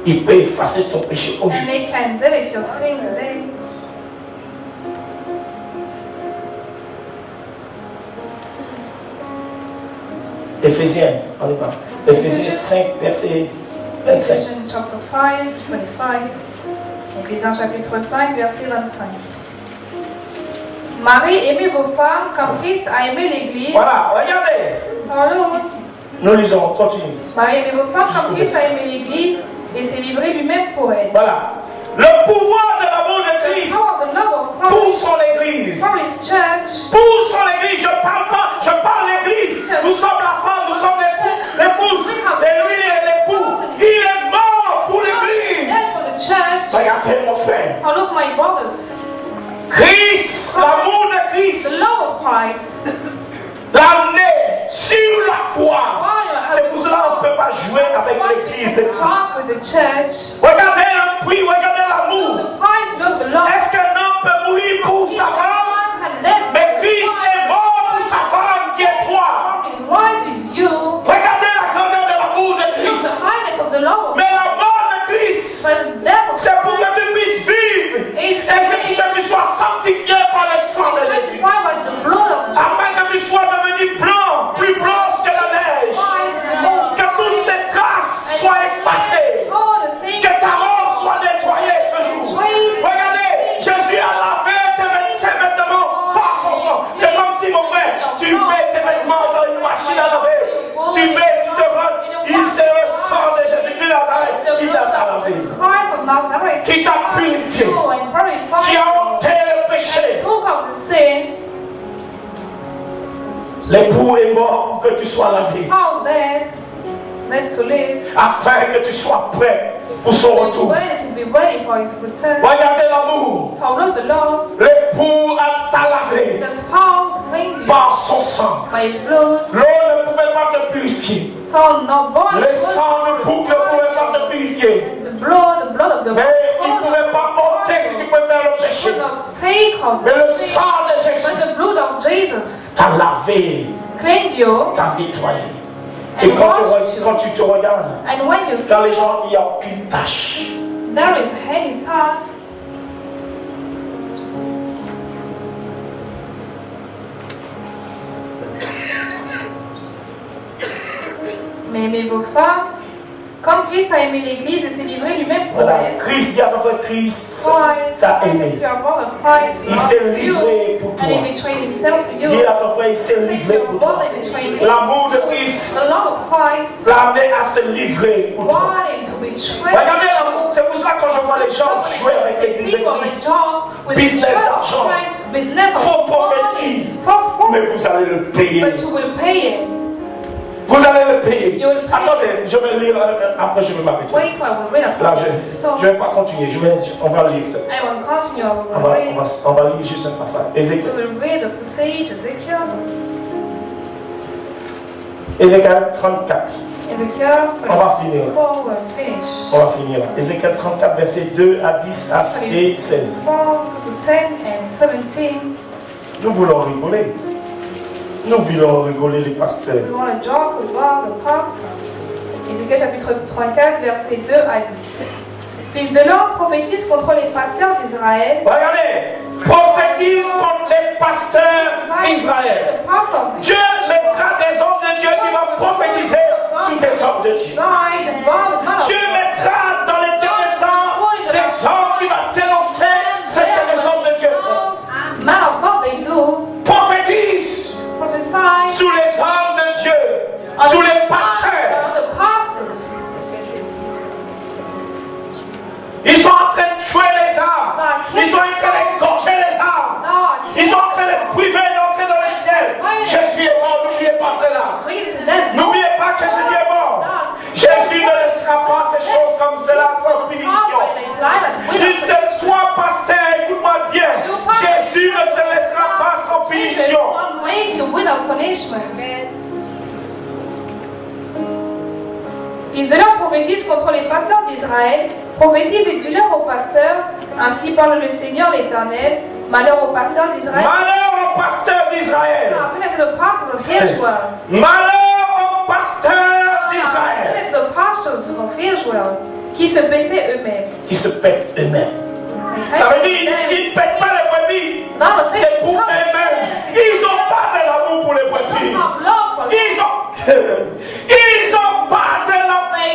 Il peut effacer ton péché And aujourd'hui. he can delete your sin today. Éphésiens, on y va. Éphésiens 5, verset 25. Ephesians chapter 5, 25. Éphésiens chapitre 5, verset 25. Marie, aimez vos femmes comme Christ a aimé l'Église. Voilà, regardez. Pardon. Nous lisons, continue. Marie, aimez vos femmes comme Christ a aimé l'Église et s'est livré lui-même pour elle. Voilà. Le pouvoir de l'amour de Christ Power of the love of pour Christ son Église. for His church. Pour son Église, je parle pas, je parle l'Église. Nous sommes la femme, nous sommes l'épouse, et lui il est l'époux. Il est mort pour l'Église. That's for the church. Regardez mon frère. So look, my brothers, Christ, l'amour de Christ, the love of Christ. l'amener sur la croix. C'est pour cela qu'on ne peut pas jouer avec l'Église de Christ. Talk with the church. Regardez le prix, regardez l'amour. The Christ, look, the love. Est-ce qu'un homme peut mourir pour sa femme? One can live. Mais Christ est mort pour sa femme qui est toi. His wife is you. Regardez la grandeur de l'amour de Look, the Christ. highness of the love of Mais la mort de Christ, But the death of c'est pour que tu puisses vivre. Et c'est pour que tu sois sanctifié par le sang de Jésus. sanctified by the blood of Jesus. Afin que tu sois devenu blanc, plus blanc que la neige. Que toutes les traces soient effacées. All the things Que ta mort soit nettoyée ce jour. Regardez, Jésus a lavé ses vêtements par son sang. C'est comme si, mon frère, tu mets tes vêtements dans une machine à laver. Tu mets, tu te rends. Il c'est le sang de Jésus-Christ Nazareth qui t'a lavé. Christ of Nazareth. Qui t'a purifié. And purified. Qui a ôté le péché. Took of the sin. L'époux est mort pour que tu sois lavé. How's that? That's to live. Afin que tu sois prêt pour son retour. When it will be ready for His return. Regardez l'amour. So look, the love. L'époux t'a lavé The spouse cleansed you par son sang. by His blood. L'eau ne pouvait pas te te purifier. So no body Le sang de boucle ne pouvait pas te purifier. the blood of the Mais il ne pouvait pas ôter si tu préfères le péché. could not take out Mais le the sin, sang de Jésus but the blood of Jesus t'a lavé, cleansed you t'a nettoyé. Et and quand washed you. tu te regardes, And when you dans les see gens, il n'y a aucune tache. there is any task, mais aimez vos femmes comme Christ a aimé l'Église et s'est livré lui-même pour Voilà, elle. Christ, dis à ton frère, Christ Christ, t'a aimé. you are born of Christ, Il s'est livré pour toi. and he betrayed himself for you. Dis à ton frère, il s'est Since livré you are pour born toi. and betrayed him, L'amour de Christ the love of Christ l'a amené à se livrer pour toi. brought him to betray. Regardez l'amour, c'est pour cela que quand je vois les gens jouer avec l'église de People may Christ, talk with the business church of d'argent, Christ, business of faux money, prophétie, false mais prophecy, vous allez le payer. but you will pay it. Vous allez le payer. You will pay. Attendez, je vais lire, après je vais m'arrêter. Wait till I will read a Là, stop. je ne vais pas continuer, on va lire ça. I will continue. I On will va, read. on va lire juste un passage. We Ézéchiel. will read the passage, Ezekiel. Ézéchiel 34. Ezekiel On va finir. before we finish. On va finir. Ézéchiel 34, versets 2 à 10 et 16. 4 to 10 and 17. Nous voulons rigoler. Nous voulons rigoler les pasteurs. We want to joke about the pastor. Ézéchiel chapitre 34, versets 2 à 10. Fils de l'homme, prophétise contre les pasteurs d'Israël. Regardez, prophétise contre les pasteurs d'Israël. Dieu mettra des hommes de Dieu qui vont prophétiser sous des hommes de Dieu. Dieu mettra dans les derniers temps des hommes qui vont dénoncer ce que les hommes de Dieu font. Man of God, they do. Prophétise Prophesy sous les hommes de Dieu, sous les pasteurs. the pastors. Ils sont en train de tuer les âmes. Ils sont en train d'égorger les âmes. Ils sont en train de priver d'entrer dans le ciel. Jésus est mort, n'oubliez pas cela. N'oubliez pas que Jésus est mort. Jésus ne laissera pas ces choses comme cela sans punition. Il te soit pasteur, écoute-moi bien. Jésus ne te laissera pas sans punition. Fils de l'homme, prophétise contre les pasteurs d'Israël. Prophétise et dis-leur aux pasteurs, ainsi parle le Seigneur l'Éternel. Malheur aux pasteurs d'Israël. Malheur aux pasteurs d'Israël. Malheur aux pasteurs d'Israël. Qui se paissaient eux-mêmes. Qui se pètent eux-mêmes. Ça veut dire qu'ils ne pètent pas les brebis. C'est pour eux-mêmes. Ils n'ont pas de l'amour pour les brebis. Ils ont pas de l'amour.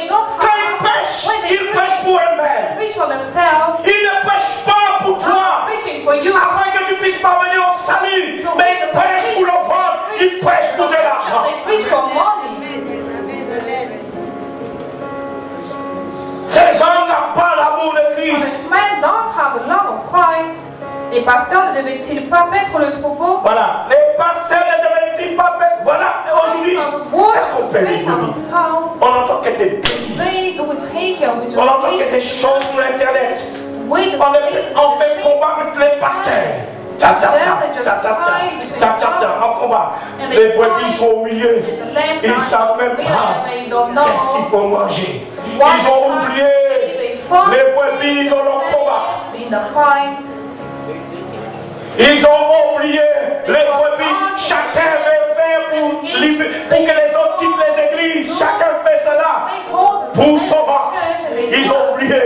Quand ils pêchent pour eux-mêmes. Ils ne pêchent pas pour toi. Afin que tu puisses parvenir au salut. Mais ils pêchent pour le vendre. Ils pêchent pour de l'argent. Ces hommes n'ont pas l'amour de Christ. Les pasteurs ne devaient-ils pas mettre le troupeau? Voilà, les pasteurs ne devaient-ils pas mettre. Voilà, aujourd'hui, est-ce qu'on paie les brebis? On entend que des bêtises. On entend que des choses sur Internet. On fait combat avec les pasteurs. En combat. Les brebis sont au milieu. Ils ne savent même pas qu'est-ce qu'il faut manger. Ils ont oublié les brebis dans leur combat. Ils ont oublié les brebis. Chacun veut faire pour que les autres quittent les églises. Chacun fait cela pour son ventre. Ils ont oublié.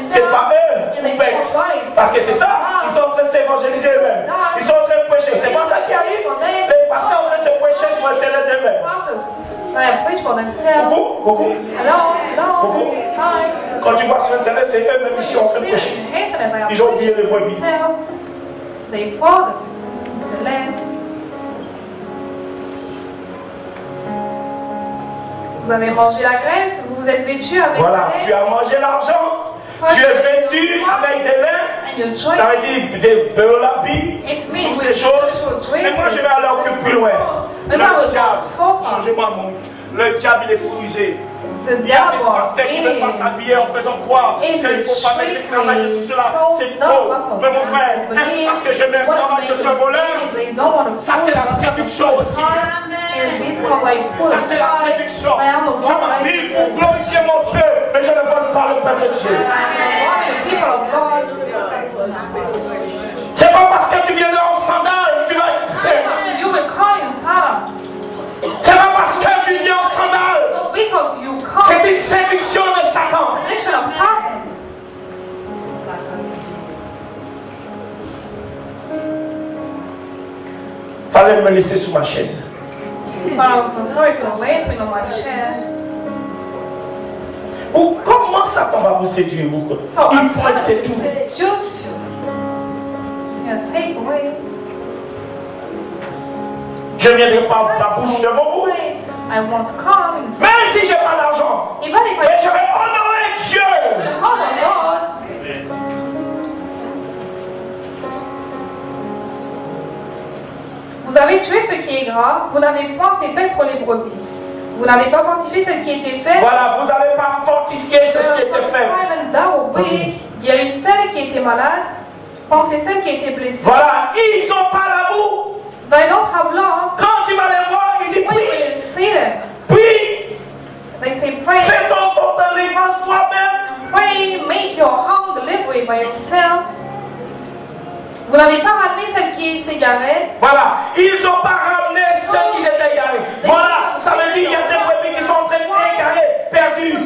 C'est pas eux qui pètent. Parce que c'est ça. Ils sont en train de s'évangéliser eux-mêmes. Ils sont en train de prêcher. C'est pas ça qui arrive. Les pasteurs sont en train de se prêcher sur Internet eux-mêmes. Coucou, coucou. Coucou. Quand tu vois sur Internet, c'est eux-mêmes qui sont en train de prêcher. Ils ont oublié les brebis. They forgot the lambs. Vous avez mangé la graisse, vous vous êtes vêtu avec voilà, tu as mangé l'argent, tu es vêtu avec des lins, ça veut dire des beurre-lapis, toutes ces choses. Mais moi je vais aller un peu plus loin. Le diable, changez-moi le diable il est rusé. Il y a des pasteurs qui ne veulent pas s'habiller en faisant croire qu'il ne faut pas mettre des cravates et tout cela. C'est faux. Mais mon frère, est-ce parce que je mets un cravate, je suis un voleur? Ça c'est la séduction aussi. Ça, c'est la séduction. Je m'habille pour glorifier mon Dieu, mais je ne vole pas le peuple de Dieu. C'est pas parce que tu viens là en sandales que tu vas être poussé. C'est pas parce que tu viens en sandales. C'est une séduction de Satan. Fallait me laisser sous ma chaise. Comment Satan va vous séduire, vous? Il prend tes tout. Je ne viendrai pas ta bouche devant vous. Même si je n'ai pas d'argent, mais je vais honorer Dieu. Vous avez tué ce qui est gras, vous n'avez pas fait paître les brebis. Vous n'avez pas fortifié celle qui était faite. Voilà, vous n'avez pas fortifié ce qui était fait. Guéri celle qui était malade, pensez celle qui était blessée. Voilà, ils n'ont pas l'amour. They don't have love. Quand tu vas les voir, ils disent When prie. you see them, Prie. they say pray. Fais ton délivrance toi-même. Pray, make your home delivery by yourself. Vous n'avez pas ramené celle qui s'égarait. Voilà, ils n'ont pas ramené ceux qui étaient égarés. Voilà, ça veut dire qu'il y a des brebis qui sont en train d'égarer, perdus.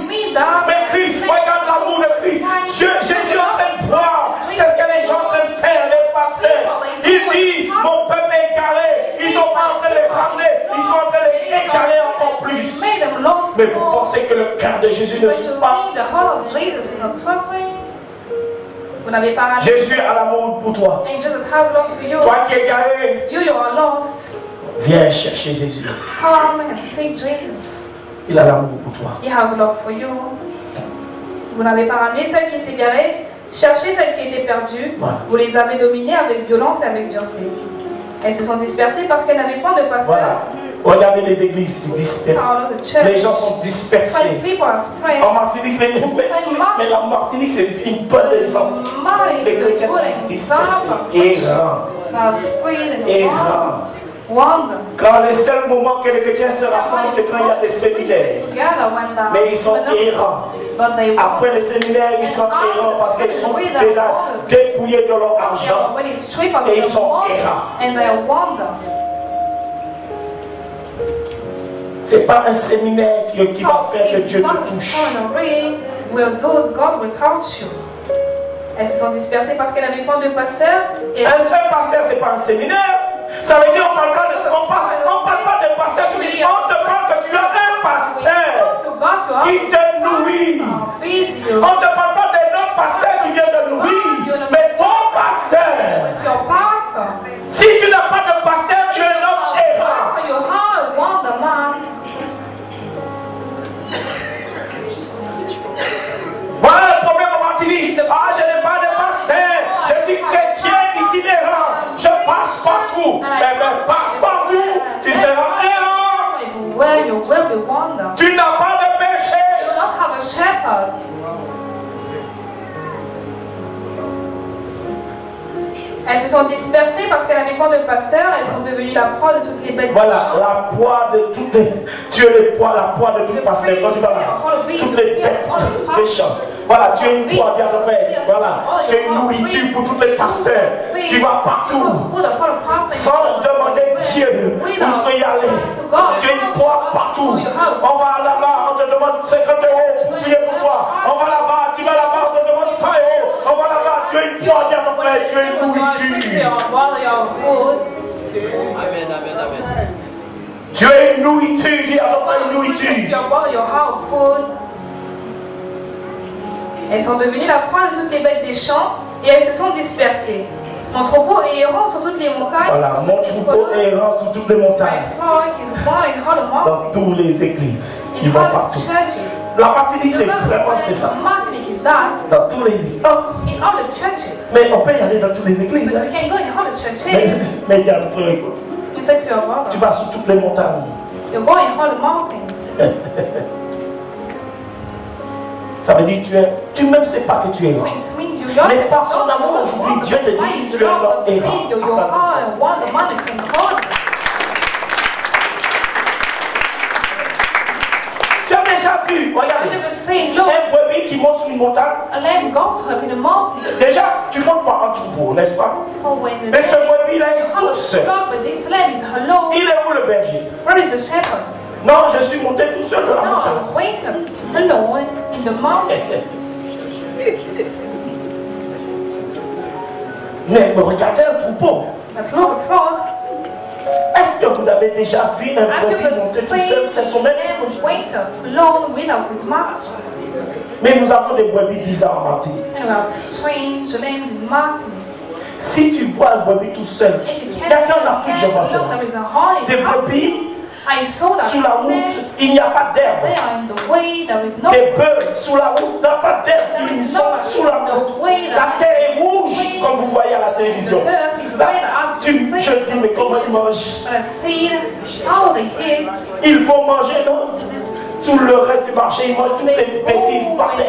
Mais Christ, regarde l'amour de Christ. Jésus est en train de voir. C'est ce que les gens sont en train de faire, les pasteurs. Il dit, mon peuple est égaré. Ils ne sont pas en train de les ramener. Ils sont en train de les égarer encore plus. Mais vous pensez que le cœur de Jésus ne souffre pas? Vous n'avez pas ramené. Jésus a l'amour pour toi. And Jesus has love for you. Toi qui es égaré, You are lost. viens chercher Jésus. Come and seek Jesus. Il a l'amour pour toi. He has love for you. Vous n'avez pas ramené celle qui s'égarait. Cherchez celle qui était perdue. Voilà. Vous les avez dominées avec violence et avec dureté. Elles se sont dispersées parce qu'elles n'avaient pas de pasteur. Voilà. Regardez les églises dispersées. Les gens sont dispersés. En Martinique, mais la Martinique, c'est une bonne exemple. Les chrétiens sont dispersés, errants. Quand le seul moment que les chrétiens se rassemblent, c'est quand il y a des séminaires. Mais ils sont errants. Après les séminaires, ils sont errants parce qu'ils sont déjà dépouillés de leur argent. Et ils sont errants. Ce n'est pas un séminaire qui va faire que Dieu te touche. Elles se sont dispersées parce qu'elles n'avaient pas de pasteur. Un seul pasteur, ce n'est pas un séminaire. Ça veut dire qu'on ne parle pas de pasteur. On te parle que tu as un pasteur qui te nourrit. On ne te parle pas d'un autre pasteur qui vient te nourrir, mais ton pasteur. Si tu n'as pas de pasteur, tu es un homme errant. Voilà le problème en Martinique. Ah, je n'ai pas de pasteur. Je suis chrétien itinérant. Je passe partout. Eh bien, passe partout. Tu seras errant. Tu n'as pas de péché. Elles se sont dispersées parce qu'elles n'avaient pas de pasteur. Elles sont devenues la proie de toutes les bêtes. Voilà, la proie de toutes les. Tu es la proie de tout pasteur. Quand tu vas là, toutes les bêtes des champs. Voilà, tu es une proie, tu as fait. Voilà, tu es une nourriture pour tous les pasteurs. Tu vas partout. Sans demander Dieu où il faut y aller. Tu es une proie partout. On va là-bas, on te demande 50 € pour prier pour toi. On va là-bas, tu vas là-bas, on te demande 100 €. On va là-bas, tu es une proie, tu as fait. Tu es une nourriture. Tu es une nourriture, tu as fait une nourriture. Elles sont devenues la proie de toutes les bêtes des champs et elles se sont dispersées. Mon troupeau est errant sur toutes les montagnes. Voilà, mon troupeau est errant sur toutes les montagnes. Dans toutes les églises. Il va partout. La Martinique, c'est vraiment ça. Dans tous les églises. Oh. Mais on peut y aller dans toutes les églises. Hein? Mais il y a un truc. Tu vas sur toutes les montagnes. Ça veut dire tu ne même sais pas que tu es là. Mais par son amour aujourd'hui, Dieu te dit tu es là errant. vu, I regardez, never seen, look, un brebis qui monte sur une montagne. a lamb goes up in a mountain. Déjà, tu montes pas en troupeau, n'est-ce pas? So when the Mais ce brebis-là you est have a tout seul. flock, but this lamb is alone. Il est où le berger? Where is the shepherd? Non, je suis monté tout seul de la No, montagne. I wake up alone in the mountain. Mais regardez un troupeau. But look, a flock. Est-ce que vous avez déjà vu un I've brebis never monter tout seen seul? C'est son maître. lamb wake up alone without his master. Mais nous avons des brebis bizarres en Martinique. And we have strange lambs in Martinique. Si tu vois un brebis tout seul, If you il can't y a see qu'en Afrique, je vois a ça. lamb, there is a hole in Des Africa. brebis I saw that sous la route, lambs, il n'y a pas they d'herbe. are in the way, there is no Des bœufs sous la route, il n'y a pas d'herbe. Ils sont sous la route. La terre est rouge, comme vous voyez à la télévision. Là, je dis, mais comment ils mangent? But I see how they eat. Il faut manger, non? Sous le reste du marché, ils mangent toutes les bêtises par terre.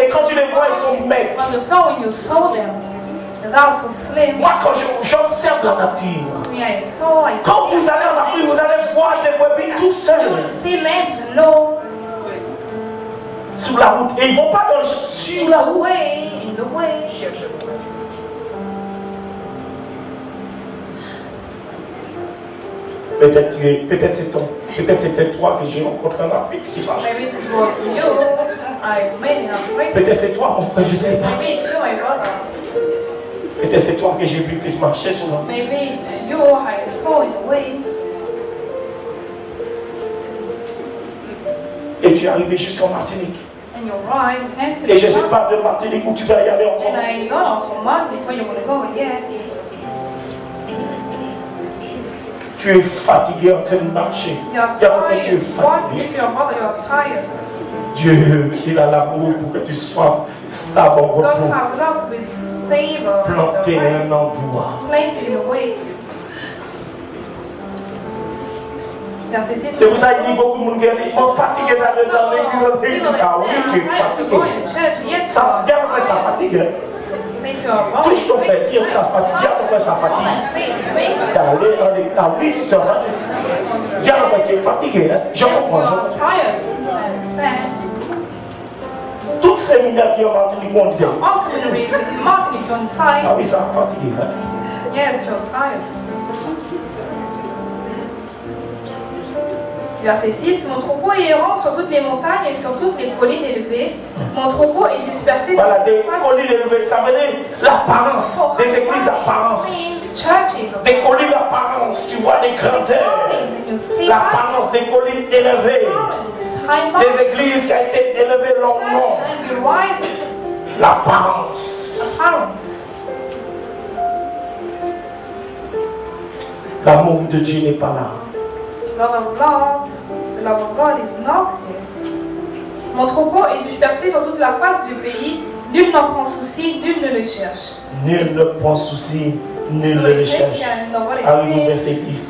Et quand tu les vois, ils sont maigres. On the floor when you saw them, they're also slim. Moi, quand j'observe la nature, Yeah, I saw, I quand vous allez en Afrique, vous allez voir des brebis tout You seuls will see lambs low sur la route. Et ils ne vont pas dans le sur la route. in the way. Peut-être c'était toi que j'ai rencontré en Afrique. Si pas. Maybe it was you I met in Africa. Peut-être c'est toi, mon frère, je ne sais pas. Maybe it's you, my brother. Peut-être c'est toi que j'ai vu que tu marchais sur la route. Maybe it's you I saw in the way. Et tu es arrivé jusqu'en Martinique. And you're right, we went to Et je ne sais the pas de Martinique où tu vas y aller and encore. I got off from Martinique before you want to go again. Tu es fatigué en train de marcher. You're Et en fait, tu es tired. What is fatigué. it to your brother? You're tired. Dieu, il a l'amour pour que tu sois stable en God repos. has love to be stable and Planter un rest. endroit. Planted in the way. Verset 6. C'est pour ça qu'il dit beaucoup de monde qui dit, on fatigué dans l'église. Ah oui, tu es fatigué. Ça, dis à peu près, ça fatigue. Hein. Touche ton frère, dis ça fatigue. Dis à peu près, ça fatigue. Ah oui, tu te rends. Dis à peu près, tu es fatigué. Hein. Je comprends. Toutes ces séminaires qui ont Martinique vont dire. Ah oui, ça a fatigué. Hein. Yes, you're tired. Verset 6, mon troupeau est errant sur toutes les montagnes et sur toutes les collines élevées. Mon troupeau est dispersé sur Voilà, toutes des les places. collines élevées, ça veut dire l'apparence, des églises d'apparence. Des collines d'apparence, tu vois des grandeurs. L'apparence des collines élevées. Des églises qui ont été élevées longuement. L'apparence. L'amour de Dieu n'est pas là. The love of God is not here. Mon troupeau est dispersé sur toute la face du pays. Nul n'en prend souci, nul ne le cherche. Nul ne prend souci, nul ne le cherche. Arrive au verset 10.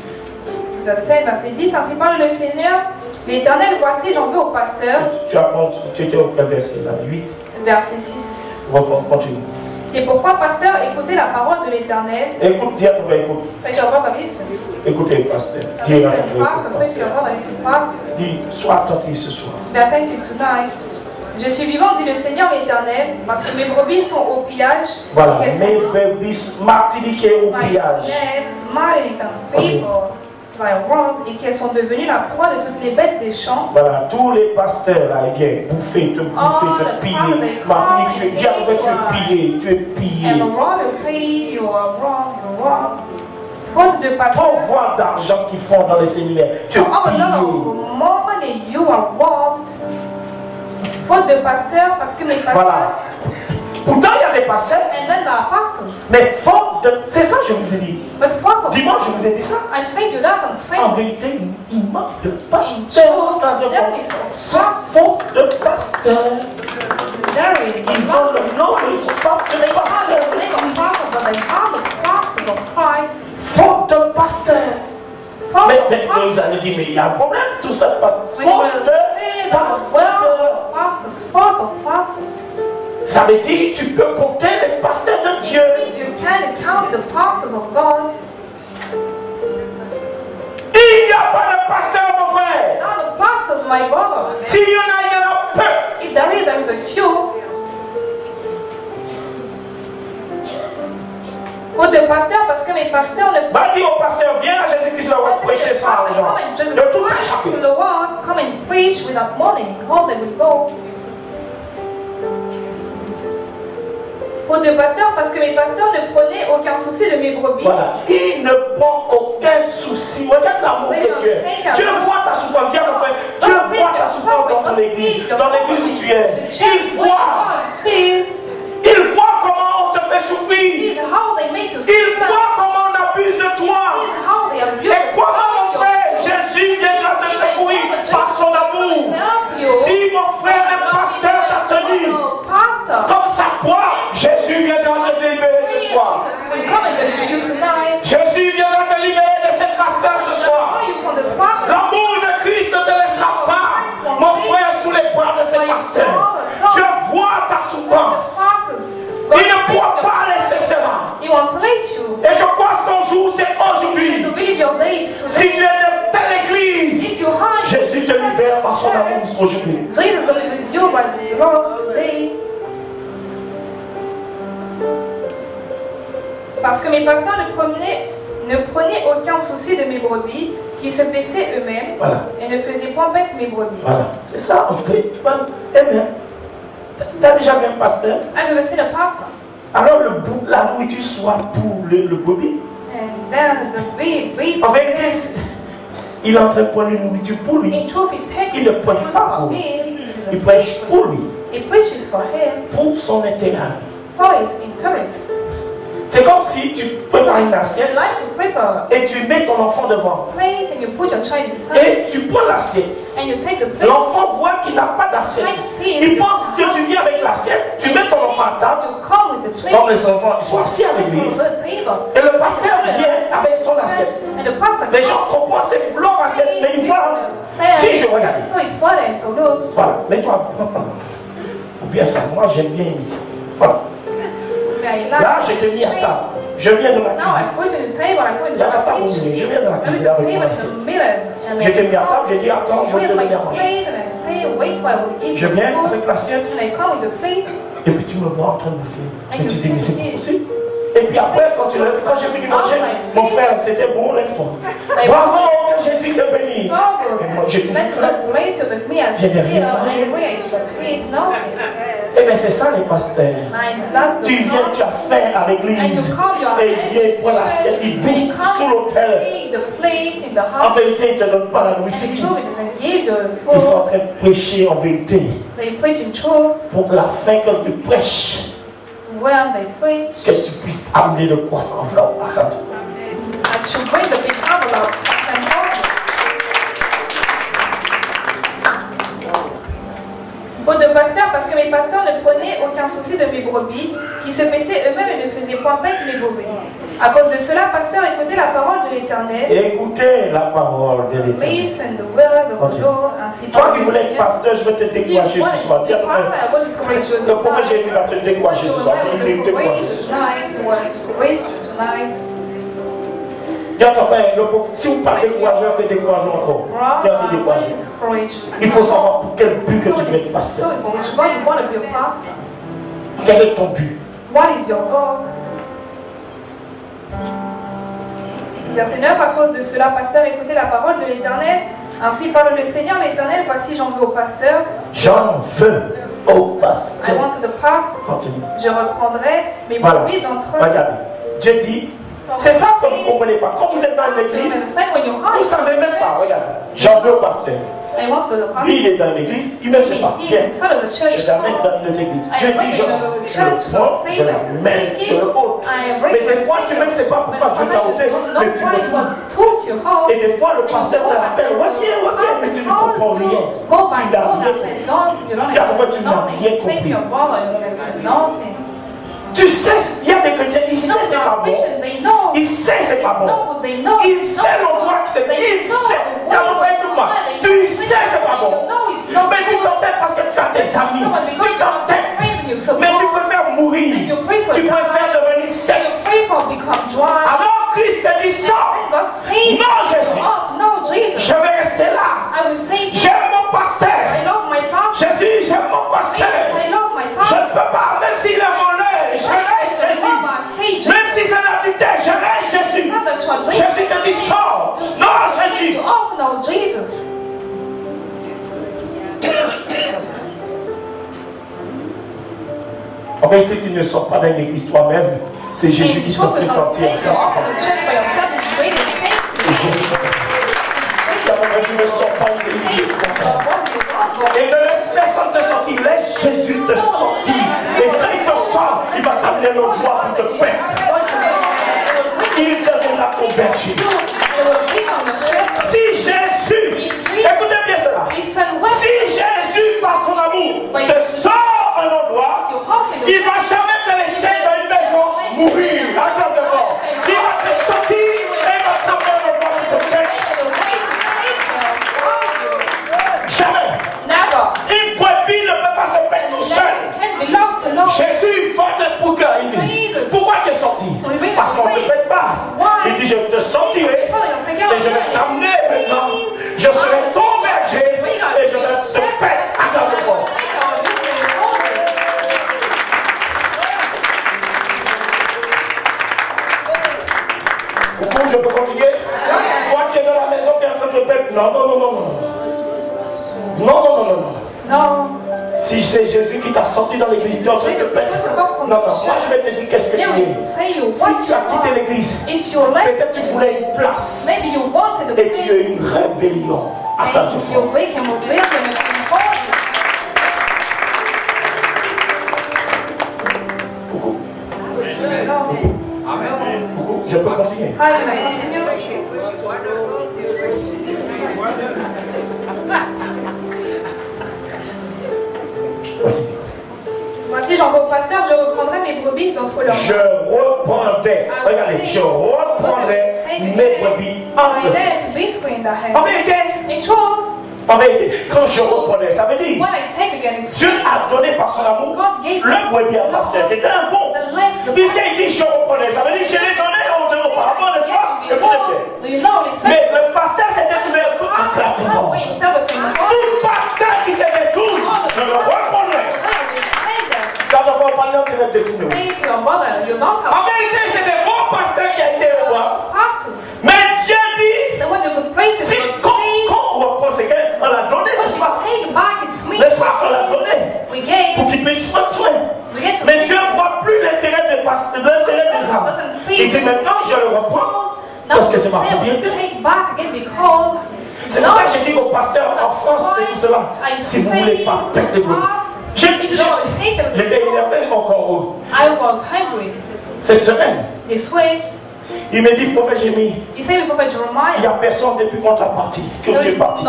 Verset 10, ainsi parle le Seigneur. L'Éternel, voici, j'en veux au pasteur. Tu apprends, tu étais au verset 8. Verset 6. Continue. C'est pourquoi, pasteur, écoutez la parole de l'Éternel. Écoute, dis à ton frère, écoute. Say to your brother, listen. Écoutez, pasteur. Dis à ton frère, Pastor, say to your brother, listen, pastor. dis, sois attentif ce soir. Be attentive tonight. Je suis vivant, dit le Seigneur l'Éternel, parce que mes brebis sont au pillage. Voilà, mes brebis Martinique est au pillage. Et qu'elles sont devenues la proie de toutes les bêtes des champs. Voilà, tous les pasteurs là, ils viennent bouffer, te piller. Martinique, tu es dit à peu près, tu es pillé, tu es pillé. And the wrong say you are wrong, you're wrong. Faute de pasteurs. Faut voir d'argent qu'ils font dans les séminaires. Tu es pillé. Money, you are robbed. Faute de pasteurs, parce que mes pasteurs. Voilà. Pourtant, il y a des pasteurs. And then there are pastors. Mais faute de. C'est ça que je vous ai dit. But faute of. Dimanche, je vous ai dit ça. I say you that on Sunday. En vérité, il manque de pasteurs. Faute de pasteurs. Ils ont le nom, mais ils ne sont pas de pasteurs. Faute de pasteurs. Mais vous allez dire, mais il y a un problème, tout ça passe. Faute de pastors. Ça veut dire tu peux compter les pasteurs de Dieu. You can count the pastors of God. Il n'y a pas de pasteur, mon frère. Not the pastors might bother. S'il y en a peu. If there is a few. Faute de pasteurs, parce que mes pasteurs ne Va dire au pasteur, viens à Jésus-Christ, va prêcher sans argent. De tout échapper. Come and preach without money. How they will go. Faute de pasteurs, parce que mes pasteurs ne prenaient aucun souci de mes brebis. Voilà. Il ne prend aucun souci. Regarde l'amour que tu es. Dieu voit ta souffrance. Dieu voit ta souffrance dans ton église. Dans l'église où tu es. Il voit comment on te fait souffrir. Il voit comment on abuse de toi. Et comment mon frère Jésus viendra te secourir par son amour. Si mon frère le pasteur t'a tenu comme sa poire, Jésus viendra te libérer ce soir. Jésus viendra te libérer de cette pasteur ce soir. L'amour de Christ ne te laissera pas, mon frère, sous les bras de ces pasteurs. Je vois ta souffrance. Il ne pourra pas laisser cela. Et je crois que ton jour, c'est aujourd'hui. Si tu es de telle église, Jésus te libère par son amour aujourd'hui. Parce que mes pasteurs ne prenaient aucun souci de mes brebis, qui se paissaient eux-mêmes, voilà, et ne faisaient point paître mes brebis. Voilà, c'est ça, on peut. Amen. Tu as déjà vu un pasteur? I've never seen a pastor. Alors la nourriture soit pour le brebis. And then the beef. En vérité, il est en train de prendre une nourriture pour lui. In truth, it takes il ne prêche pas pour lui. Il prêche pour lui. He preaches for him. Pour son intérêt. For his interest. C'est comme si tu prépares une assiette et tu mets ton enfant devant. Et tu prends l'assiette. L'enfant voit qu'il n'a pas d'assiette. Il pense que tu viens avec l'assiette, tu mets ton enfant à table. Comme les enfants sont assis à l'église. Et le pasteur vient avec son assiette. Les gens comprennent c'est leur assiette, mais ils voient. Si je regarde. Voilà, mais toi, ou bien ça, moi j'aime bien imiter. Voilà. Là, je t'ai mis à table. Je viens de la cuisine. Il y a la table au milieu. Je viens de la cuisine avec mon assiette. Je t'ai mis à table, j'ai dit attends, je vais te donner à manger. Je viens avec l'assiette. Et puis tu me vois en train de bouffer. Et tu dis mais c'est pas possible. Et puis après, quand j'ai fini de manger, mon frère, c'était bon, lève-toi. Bravo, que Jésus te bénisse. Et moi, j'ai toujours fait. Je n'ai rien mangé. Eh bien, c'est ça les pasteurs. Tu viens, tu as faim à l'église. Et il vient pour l'assiette, il bouffe sous l'autel. En vérité, il ne te donne pas la nourriture. Ils sont en train de prêcher en vérité. Pour la fin que tu prêches. Que tu puisses amener le croissant là. Faute de pasteurs, parce que mes pasteurs ne prenaient aucun souci de mes brebis, qui se paissaient eux-mêmes et ne faisaient point paître mes brebis. À cause de cela, pasteurs, écoutez la parole de l'Éternel. Écoutez la parole de l'Éternel. Listen the word of the Lord. Toi qui voulais être pasteur, je vais te décourager ce soir. Dis à ton frère. Le prophète Jésus va te décourager ce soir. Dis, il te décourager. Dis à ton frère, si vous parlez découragé, te découragez encore. Tu vas te décourager. Il faut savoir pour quel but que tu veux être pasteur. Quel est ton but? What is your goal? Verset 9, à cause de cela, pasteur, écoutez la parole de l'Éternel. Ainsi parle le Seigneur l'Éternel, voici j'en veux au pasteur. J'en veux au pasteur. I want the pastor. Continue. Je reprendrai mes brebis d'entre eux. Regardez, Dieu dit, c'est ça que vous ne comprenez pas. Quand vous êtes dans l'église, vous ne savez même pas. Regardez, j'en veux au pasteur. Lui, il est dans l'église, il ne sait pas. Viens, je t'amène dans notre église. Dieu dit, je le prends, je l'amène, je le ôte. Mais des fois, tu ne sais pas pourquoi Dieu t'a ôté, mais tu le trouves. Et des fois, le pasteur te rappelle, reviens, mais tu ne comprends rien. Tu n'as rien compris. Tu n'as rien compris. Tu sais, il y a des chrétiens, ils savent c'est pas bon. Ils savent c'est pas bon. Ils savent l'endroit que c'est. Ils savent. Il y a ton frère tout moi. Tu sais c'est pas bon. Mais tu t'entêtes parce que tu as tes amis. Tu t'entêtes. Mais tu préfères mourir. Tu préfères devenir sec. Alors Christ te dit ça. Non Jésus. Je vais rester là. Je Je ne peux pas, même s'il est voleur, je reste Jésus. Même si c'est un adultère, je reste Jésus. Jésus te dit sors. Non, Jésus. En vérité, tu ne sors pas dans l'église toi-même. C'est Jésus qui te fait sortir. C'est Jésus qui te fait. Tu ne sors pas de l'église toi-même. Et ne laisse personne te sortir. Laisse Jésus te sortir. Et quand il te sort, il va t'amener le doigt pour te perdre. Il deviendra ton berger. Si Jésus, écoutez bien cela, si Jésus par son amour te sort un endroit, il ne va jamais te laisser dans une maison mourir. Attends devant. Il va te sortir et il va t'amener un endroit pour te perdre. Jamais. Une brebis ne peut pas se perdre tout seul. Jésus va te pousser. Il dit, pourquoi tu es sorti? Parce qu'on ne te pète pas. Il dit, je te sortirai et je vais t'amener maintenant. Je serai ton berger et je vais te pète à ta devant. Coucou, je peux continuer? Toi, tu es dans la maison qui est en train de te pète. Non, non, non, non, non. Non, non, non, non, non. Non. Si c'est Jésus qui t'a sorti dans l'église, tu es en train de te pète. Non, non, moi je vais te dire qu'est-ce que tu es. Si tu as quitté l'église, peut-être tu voulais une place. Et tu as une rébellion. Attends, tu fais. Coucou. Coucou, je peux continuer. Voici, j'envoie au pasteur, je reprendrai mes brebis d'entre leurs mains. Je reprendrai, regardez, je reprendrai mes brebis entre eux. En vérité, quand je reprenais, ça veut dire Dieu a donné par son amour le brebis à pasteur. C'était un bon. Puisqu'il dit je reprenais, ça veut dire je l'ai donné auparavant, n'est-ce pas? Écoutez bien. Mais le pasteur s'est détourné tout à travers. Tout pasteur qui s'est détourné, je le reprendrai. Quand on va parler, on va détourner. En vérité, c'est des bons pasteurs qui ont été au roi. Mais Dieu dit, si quand on reprend, c'est qu'on l'a donné, n'est-ce pas? N'est-ce pas qu'on l'a donné? Pour qu'il puisse prendre soin. Mais Dieu ne voit plus l'intérêt des pasteurs, l'intérêt des âmes. Il dit maintenant, je le reprends. Parce que c'est ma propriété. C'est pour ça que j'ai dit aux pasteurs en France et tout cela, si vous ne voulez pas, faites les gros. J'étais énervé encore cette semaine. Il me dit, prophète Jérémie, il n'y a personne depuis qu'on t'a parti, que tu es parti.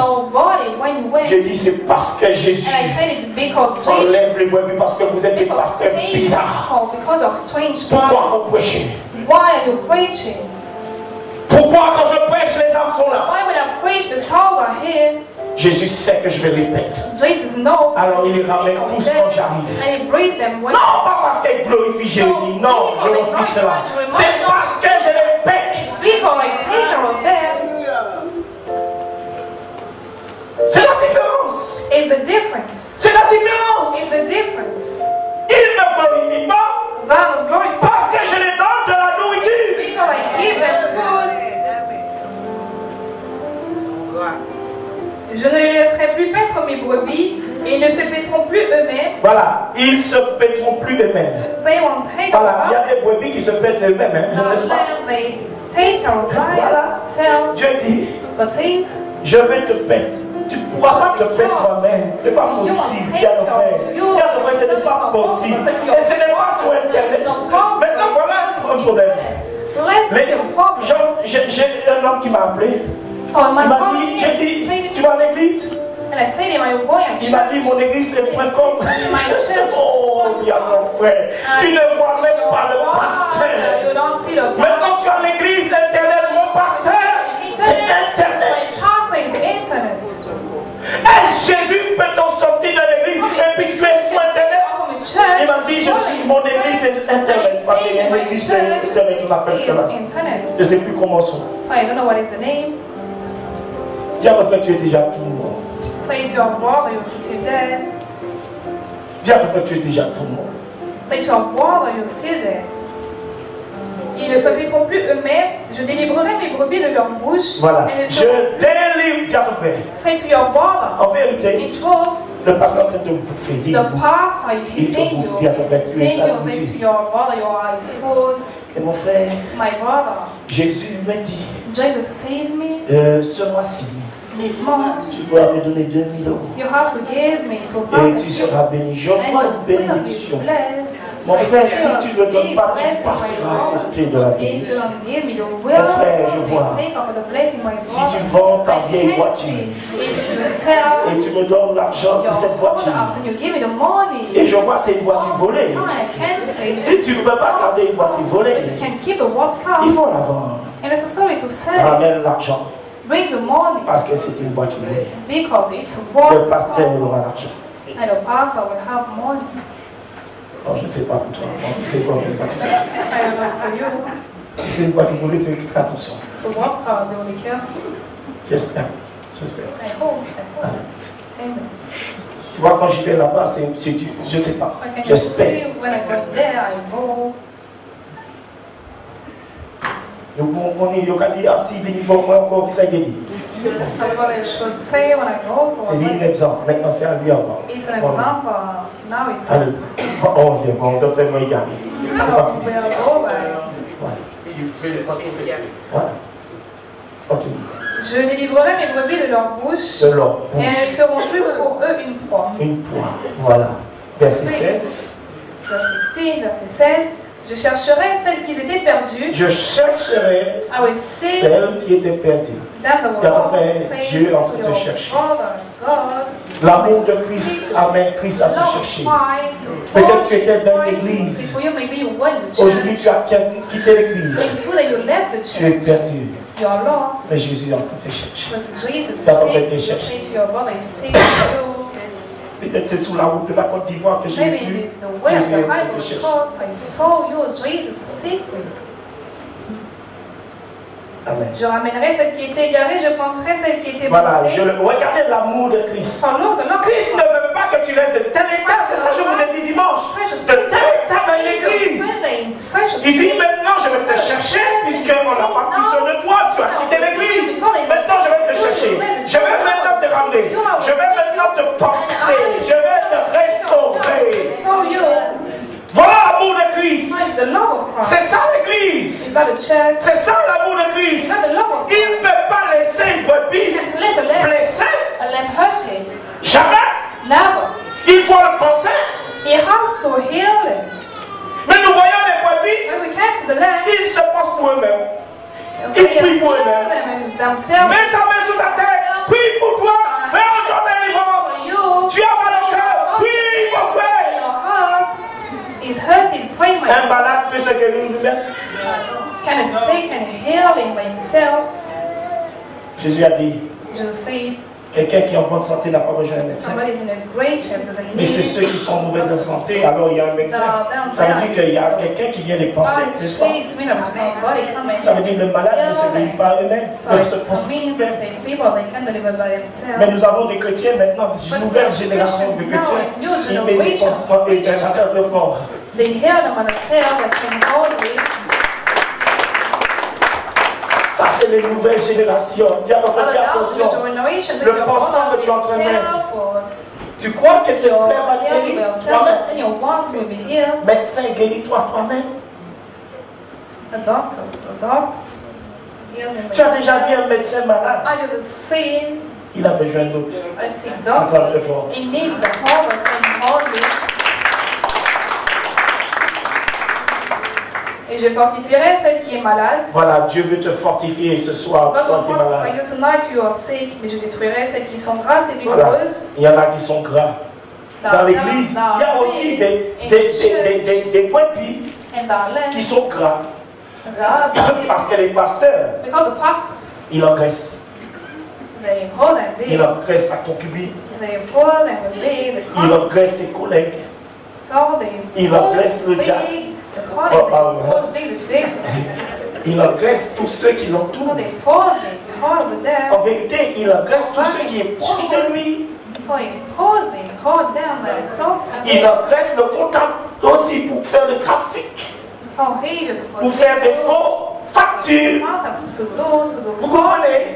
J'ai dit, c'est parce que Jésus enlève les brebis, parce que vous êtes des pasteurs bizarres. Pourquoi vous prêchez? Pourquoi quand je prêche, les âmes sont là? Jésus sait que je vais les pète. Alors il les ramène tous quand j'arrive. Non, pas parce qu'il glorifie Jérémie. Non, je refuse cela. C'est parce que je les pète. C'est la différence. C'est la différence. Il ne me glorifie pas parce que je les donne de la nourriture. Je ne les laisserai plus paître mes brebis, et ils ne se paîtront plus eux-mêmes. Voilà, ils se paîtront plus eux-mêmes. Voilà, il y a des brebis qui se paîtent eux-mêmes, n'est-ce pas? Voilà, Dieu dit, je vais te paître. Tu ne pourras pas te paître toi-même. Ce n'est pas possible. Tiens, mon frère, ce n'est pas possible. Et ce n'est pas sur Internet. Maintenant, voilà un problème. J'ai un homme qui m'a appelé. Il m'a dit, j'ai dit, tu vas à l'église? Il m'a dit, mon église c'est .com. Oh, dis à mon frère, tu ne vois même pas le pasteur. Maintenant tu as l'église, Internet, mon pasteur, c'est Internet. Est-ce Jésus peut t'en sortir de l'église et puis tu es sur Internet? Il m'a dit, mon église c'est Internet. Parce qu'il y a une église c'est Internet, on appelle cela. Je ne sais plus comment ça. Dis à mon frère, tu es déjà tout mort. Dis à peu près, tu es déjà tout le monde. Say to your brother, you're still dead. Ils ne s'occuperont plus eux-mêmes. Je délivrerai mes brebis de leur bouche. Voilà. Et Je délivre, dis à peu près. Say to your brother, En vérité, in truth, le pasteur est en train de bouffer. Dis, the pastor is il te hitting bouffe, you. dis à peu près, tu es Say sa to your brother, you are his food. Et mon frère, My brother, Jésus me dit, Jesus says me, ce mois-ci, this month, tu dois me donner 2000 euros. you have to give me to Et tu seras béni. Je vois une bénédiction. Mon frère, si tu ne donnes pas, tu passeras à côté de la bénédiction. Mon frère, je vois. Si tu vends ta vieille voiture et tu me donnes l'argent de cette voiture, et je vois c'est une voiture volée. Et tu ne peux pas garder une voiture volée. Il faut la vendre. Ramène l'argent. Bring the money Parce que c'est une voiture volée. because it's a Le water pasteur aura l'argent. and the pastor will have money. Oh, je ne sais pas pour toi. Bon, si c'est quoi, une voiture volée. I don't know for you. Si c'est une voiture volée, fais très attention. So what car they will be careful. J'espère. J'espère. I hope. Amen. Tu vois, quand j'y vais là-bas, je ne sais pas. I can J'espère. believe when I go there, I go. Donc, on est, il a dit, ah, si, il va encore, qui ça y est dit. That's what I should say when I go. C'est dit un exemple. Maintenant, c'est à lui avoir. It's an example. Now it's Allez. Oh, bien, bon, ça fait moi égaler. how we will go by. Voilà. Continue. Je délivrerai mes brebis de leur bouche De leur et elles bouche. seront plus pour eux une proie. Une poire. Voilà. Verset 16. Verset 16, verset 16. Je chercherai celles qui étaient perdues. Je chercherai I will seek celle qui était perdue. them the Car Lord enfin, say Dieu est en to train de your chercher. brother, God, L'amour de Christ amène Christ à te love chercher. Christ, Peut-être tu étais dans l'église. before you maybe you went to Aujourd'hui, church. tu as quitté l'église. When today you left the Tu es church, perdu. you are lost. Mais Jésus est en train de te chercher. But Jesus Ça va said, peut-être te you chercher. say to your brother, he said to you, Peut-être c'est sous la route de la Côte d'Ivoire que j'ai vu. maybe the way of Jésus est the en train high de te chercher. cross, I saw you, Jesus secret. Amen. Je ramènerai celle qui était égarée, je penserai celle qui était Voilà, blessée. regardez l'amour de Christ. Follow the Lord. Christ ne veut pas que tu restes de tel état, c'est ça que je vous ai dit dimanche. De tel état dans l'église. Il dit maintenant je vais te chercher, puisqu'on n'a pas pris soin de toi, tu as quitté l'église. Maintenant je vais te chercher. Je vais maintenant te ramener. Je vais maintenant te penser. Je vais te restaurer. So you, Voilà l'amour de Christ. like the love of Christ. C'est ça l'église. Is that the church? C'est ça l'amour de Is Christ. that the love of Christ? Il ne peut pas laisser une brebis And to let a lamb, blessée. a lamb hurted. Jamais. Never. Il doit le penser. He has to heal it. Mais nous voyons les brebis, When we can't see the lamb, ils se pensent pour eux-mêmes. they Ils prient pour heal eux-mêmes. them and themselves. Mets ta main sur ta tête, prie pour toi, fais encore délivrance. For you, Tu as mal au cœur, prie mon frère. your heart is hurting. Pray, my Un malade peut se guérir lui-même. Can a sick and healing by himself? Jésus a dit, Jesus said, quelqu'un qui est en bonne santé n'a pas besoin d'un médecin. somebody's in a great shape that they Mais c'est need. ceux qui sont en mauvaise santé, alors il y a un médecin. Ça veut dire qu'il y a quelqu'un qui vient les penser, God n'est-ce pas? speaks, mean of somebody coming. Ça veut dire que le malade ne se guérit pas eux-mêmes, So ne se it pense means eux-mêmes. that people, they can deliver by Mais themselves. nous avons des chrétiens maintenant, une nouvelle génération de chrétiens. Ils ne les pensent pas eux-mêmes à cœur de fort. They hear them on themselves that can hold it. Ça, c'est les nouvelles générations. Dieu va Other faire than attention. the generation that Le you're pansement que tu es en train de mettre. careful. Tu crois que tes Your frères va te health guérir yourself toi-même? and your wants will be healed. Médecin, guéris-toi toi-même. The doctors heals him. Tu as déjà vu un médecin malade? I have seen Il a besoin d'autre. a sick Encore doctor. très fort. He needs the hold that can hold it. Et je fortifierai celle qui est malade. Voilà, Dieu veut te fortifier ce soir. God Toi will qui es fortify malade. you tonight, you are sick, mais je détruirai celles qui sont grasses et Voilà. vigoureuses. Il y en a qui sont gras. Dans l'église, il y a aussi des brebis And our qui land, sont gras. Parce que les pasteurs, because the pastors, ils engraissent. they hold and Ils big, engraissent sa concubine. they pull and big, they Il cut, engraisse ses collègues. so they Il pull blesse le big, jack. they cut Oh, it, they pardon. pull big, they big, Il engraisse tous ceux qui so l'entourent. they pull with them. En vérité, il engraisse tous ceux qui est proche de lui. Så hold them close to Il him. reste le contact aussi pour faire le trafic, pour faire des faux factures. Vous comprenez?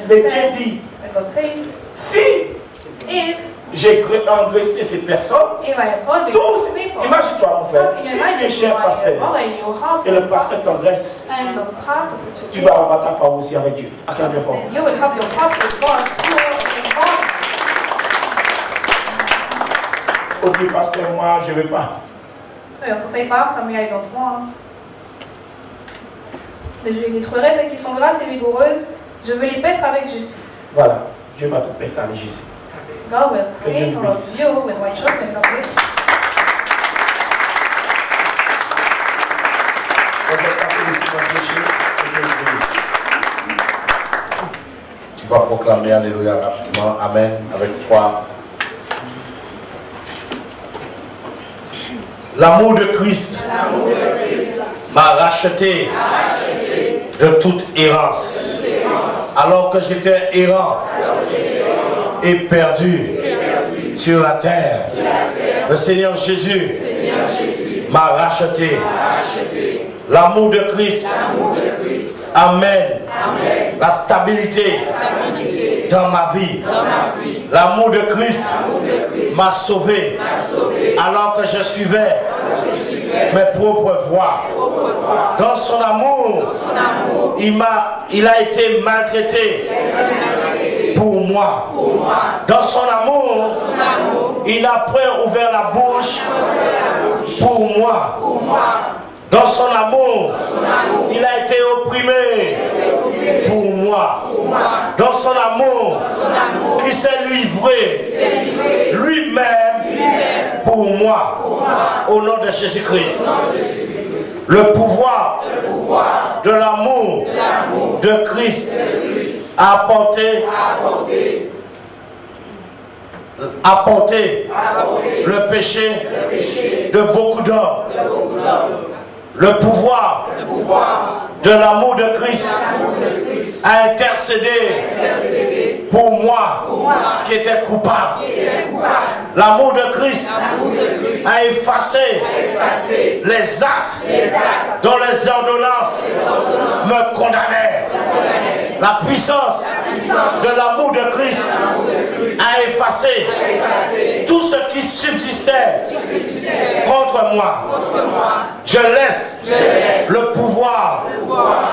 Mais Dieu dit, si j'ai engraissé ces personnes, tous, imagine-toi mon frère, si tu es chez un pasteur et le pasteur t'engraisse, tu vas avoir ta part aussi avec Dieu. Acclame bien fort. Au dit pasteur, moi je ne veux pas. Mais je détruirai celles qui sont grasses et vigoureuses, je veux les paître avec justice. Voilà, Dieu va te paître avec justice. God will take care of you with righteousness. God bless you. Tu vas proclamer Alléluia rapidement, Amen, avec foi. L'amour de Christ m'a racheté de toute errance. Alors que j'étais errant et perdu sur la terre, le Seigneur Jésus m'a racheté. L'amour de Christ amène la stabilité dans ma vie. L'amour de Christ m'a sauvé alors que je suivais mes propres voies. Dans son amour, il a été maltraité pour moi. Dans son amour, il n'a point ouvert la bouche pour moi. Dans son amour, il a été opprimé pour moi. Dans son amour, il s'est livré lui-même pour moi. Au nom de Jésus-Christ. Le pouvoir de l'amour de Christ a apporté le péché de beaucoup d'hommes. Le pouvoir de l'amour de Christ a intercédé pour moi qui était coupable. L'amour de Christ a effacé les actes dont les ordonnances me condamnaient. La puissance de l'amour de Christ a effacé tout ce qui subsistait contre moi. Je laisse le pouvoir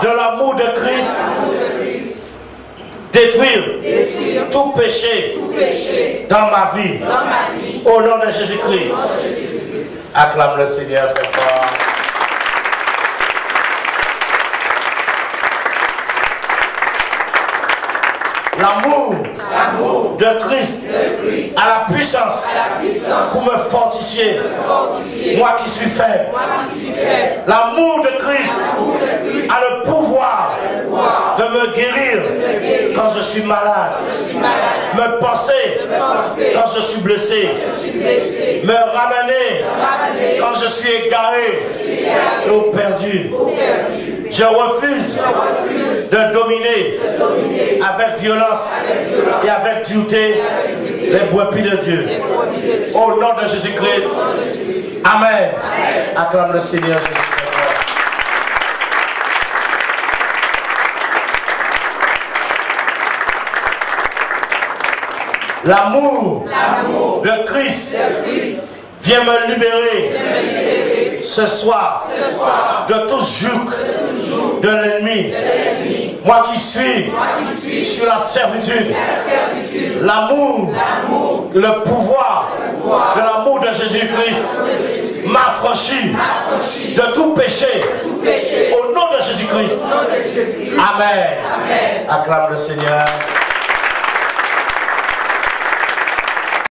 de l'amour de Christ détruire tout péché dans ma vie. Au nom de Jésus-Christ. Acclame le Seigneur très fort. L'amour de Christ a la puissance pour me fortifier. Moi qui suis faible. L'amour de Christ a le pouvoir de me guérir quand je suis malade. Me penser quand je suis blessé. Me ramener quand je suis égaré ou perdu. Je refuse de dominer avec violence et avec dureté les brebis de Dieu. Au nom de Jésus-Christ. Amen. Acclame le Seigneur Jésus-Christ. L'amour de Christ vient me libérer ce soir de tout joug de l'ennemi. Moi qui suis sur la servitude, l'amour, le pouvoir de l'amour de Jésus-Christ m'affranchit de tout péché au nom de Jésus-Christ. Amen. Acclame le Seigneur.